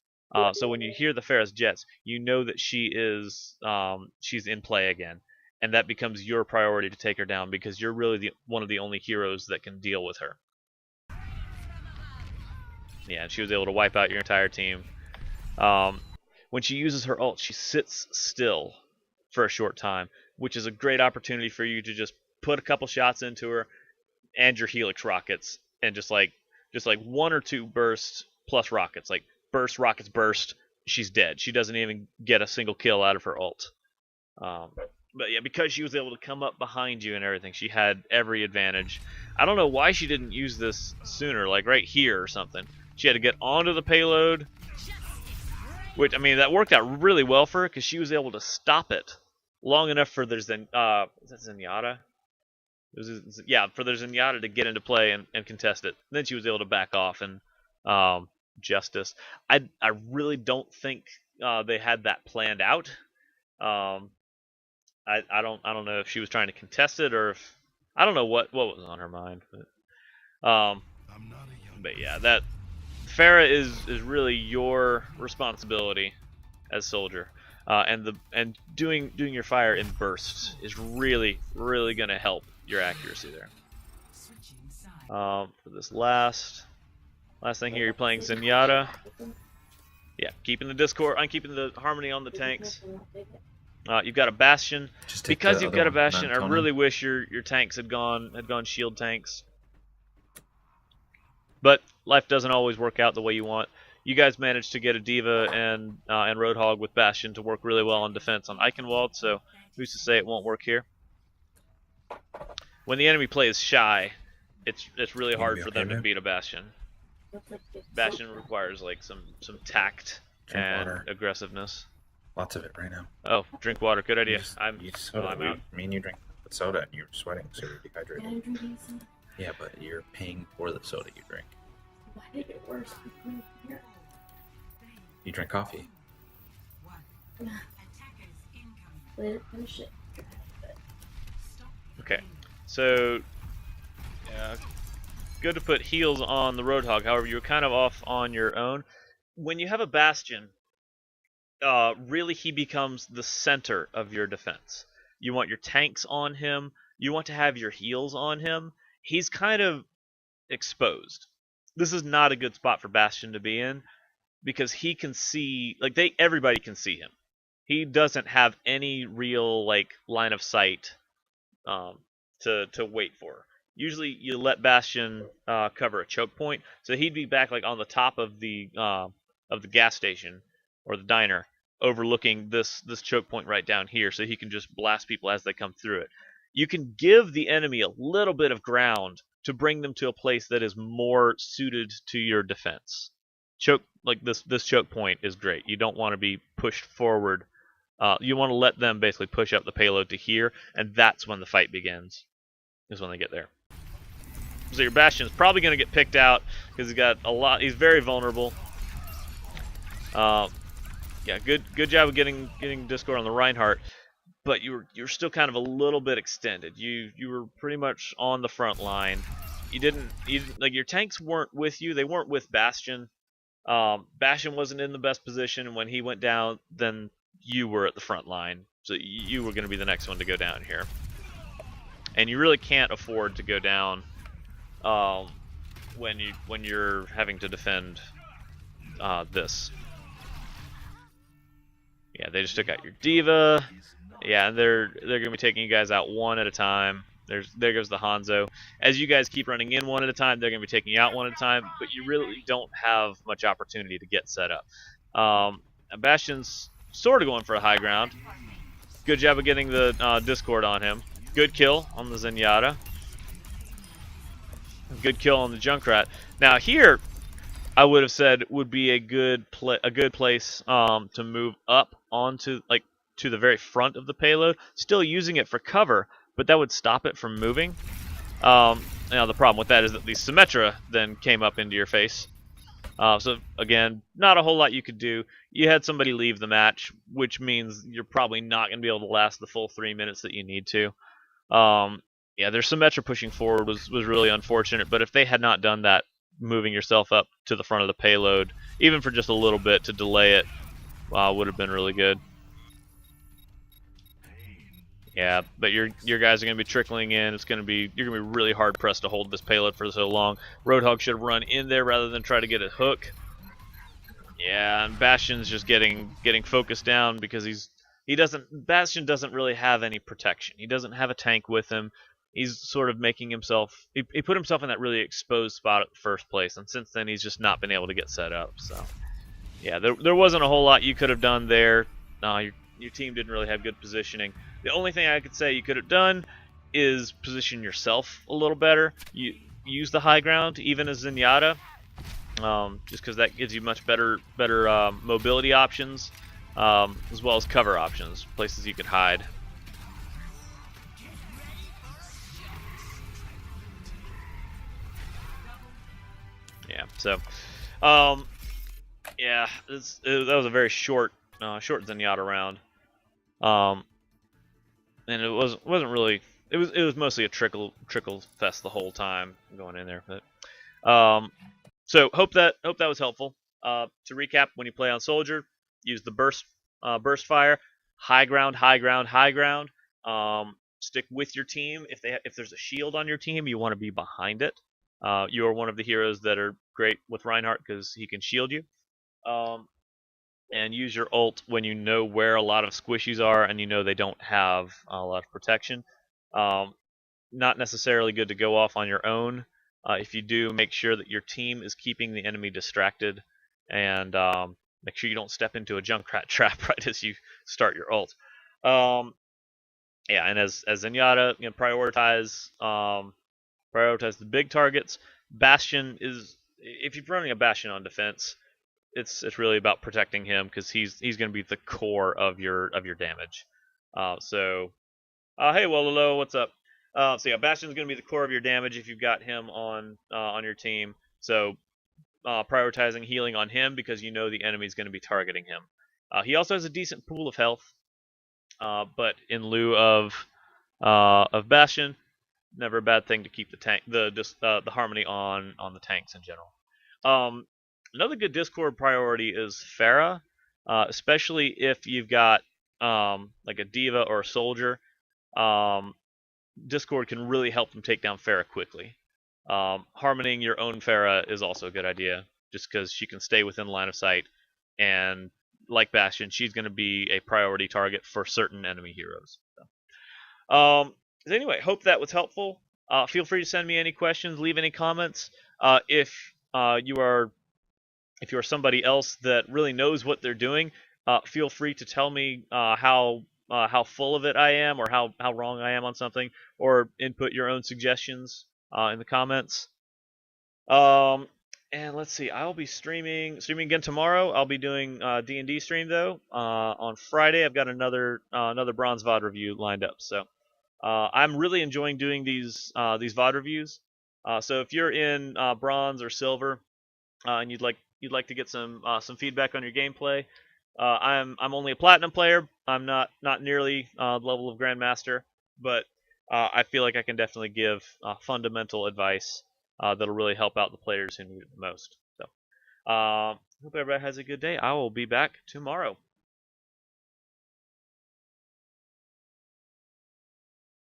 So when you hear the Pharah's jets, you know that she's in play again. And that becomes your priority to take her down, because you're really one of the only heroes that can deal with her. Yeah, and she was able to wipe out your entire team. When she uses her ult, she sits still for a short time, which is a great opportunity for you to just put a couple shots into her and your Helix rockets, and just like 1 or 2 bursts plus rockets, like burst, rockets, burst. She's dead. She doesn't even get a single kill out of her ult. But yeah, because she was able to come up behind you and everything, she had every advantage. I don't know why she didn't use this sooner, like right here or something. She had to get onto the payload, which, I mean, that worked out really well for her, because she was able to stop it long enough for their Zenyatta? Yeah, for their Zenyatta to get into play and contest it. Then she was able to back off and Justice. I really don't think they had that planned out. I don't know if she was trying to contest it, or if I don't know what was on her mind, I'm not a young but yeah, that Farah is really your responsibility as soldier, and doing your fire in bursts is really gonna help your accuracy there. For this last thing here, you're playing Zenyatta. Yeah, keeping the discord, I'm keeping the harmony on the tanks. You've got a Bastion. Just take Because the you've other got a one, Bastion, I Tony. really wish your tanks had gone shield tanks. But life doesn't always work out the way you want. You guys managed to get a D.Va and Roadhog with Bastion to work really well on defense on Eichenwald, so who's to say it won't work here? When the enemy plays shy, it's really hard for them to beat a Bastion. Bastion requires like some tact Drink and water. aggressiveness. Lots of it right now. Oh, drink water. Good idea. You soda. I'm out. Me and you drink soda and you're sweating, so you're dehydrated. And I'm drinking some. Yeah, but you're paying for the soda you drink. Why did it worse? Here. You drink coffee. Let it finish it. Okay, so good to put heals on the Roadhog. However, you're kind of off on your own. When you have a Bastion, really he becomes the center of your defense. You want your tanks on him. You want to have your heals on him. He's kind of exposed. This is not a good spot for Bastion to be in because he can see, like everybody can see him. He doesn't have any real like line of sight to wait for. Usually you let Bastion cover a choke point, so he'd be back like on the top of the gas station or the diner, overlooking this choke point right down here, so he can just blast people as they come through it. You can give the enemy a little bit of ground to bring them to a place that is more suited to your defense. Choke like this choke point is great. You don't want to be pushed forward. You want to let them basically push up the payload to here, and that's when the fight begins. Is when they get there. So your Bastion's probably going to get picked out because he's got a lot. He's very vulnerable. Yeah, good job of getting Discord on the Reinhardt, but you're still kind of a little bit extended. You were pretty much on the front line. You didn't like your tanks weren't with you. They weren't with Bastion. Bastion wasn't in the best position, and when he went down, then you were at the front line. So you were going to be the next one to go down here. And you really can't afford to go down when you're having to defend this. Yeah, they just took out your D.Va. Yeah, and they're gonna be taking you guys out one at a time. There goes the Hanzo. As you guys keep running in one at a time, they're gonna be taking you out one at a time. But you really don't have much opportunity to get set up. Bastion's sort of going for a high ground. Good job of getting the Discord on him. Good kill on the Zenyatta. Good kill on the Junkrat. Now here, I would have said would be a good place to move up onto to the very front of the payload, still using it for cover, but that would stop it from moving. Now the problem with that is that the Symmetra then came up into your face. So again, not a whole lot you could do. You had somebody leave the match, which means you're probably not going to be able to last the full 3 minutes that you need to. Yeah, their Symmetra pushing forward was really unfortunate, but if they had not done that, moving yourself up to the front of the payload, even for just a little bit to delay it, would have been really good. Yeah, but your guys are going to be trickling in. You're going to be really hard pressed to hold this payload for so long. Roadhog should have run in there rather than try to get a hook. Yeah, and Bastion's just getting focused down because Bastion doesn't really have any protection. He doesn't have a tank with him. He's sort of making himself. He put himself in that really exposed spot at the first place, and since then he's just not been able to get set up. So, yeah, there wasn't a whole lot you could have done there. Your team didn't really have good positioning. The only thing I could say you could have done is position yourself a little better. You use the high ground, even as Zenyatta, just because that gives you much better mobility options, as well as cover options, places you could hide. Yeah, so, yeah, that was a very short Zenyatta round, and it wasn't really it was mostly a trickle fest the whole time going in there. But so hope that was helpful. To recap, when you play on soldier, use the burst fire, high ground, high ground, high ground. Stick with your team. If there's a shield on your team, you want to be behind it. You are one of the heroes that are great with Reinhardt because he can shield you. And use your ult when you know where a lot of squishies are and you know they don't have a lot of protection. Not necessarily good to go off on your own. If you do, make sure that your team is keeping the enemy distracted, and make sure you don't step into a Junkrat trap right as you start your ult. Yeah, and as Zenyatta, prioritize the big targets. Bastion is, if you're running a Bastion on defense, it's really about protecting him because he's going to be the core of your damage. Hey Wololo, what's up? So yeah, Bastion's going to be the core of your damage if you've got him on your team. So prioritizing healing on him because you know the enemy's going to be targeting him. He also has a decent pool of health, but in lieu of Bastion, never a bad thing to keep the harmony on the tanks in general. Another good Discord priority is Pharah, especially if you've got like a D.Va or a soldier. Discord can really help them take down Pharah quickly. Harmoning your own Pharah is also a good idea, just because she can stay within line of sight, and like Bastion, she's going to be a priority target for certain enemy heroes. So, anyway, hope that was helpful. Feel free to send me any questions, leave any comments. If you are somebody else that really knows what they're doing, feel free to tell me how full of it I am, or how wrong I am on something, or input your own suggestions in the comments. And let's see, I'll be streaming again tomorrow. I'll be doing D&D stream though. On Friday, I've got another Bronze VOD review lined up. So I'm really enjoying doing these VOD reviews. So if you're in Bronze or Silver, and you'd like to get some feedback on your gameplay, I'm only a Platinum player. I'm not nearly the level of Grandmaster, but I feel like I can definitely give fundamental advice that'll really help out the players who need it the most. So, hope everybody has a good day. I will be back tomorrow.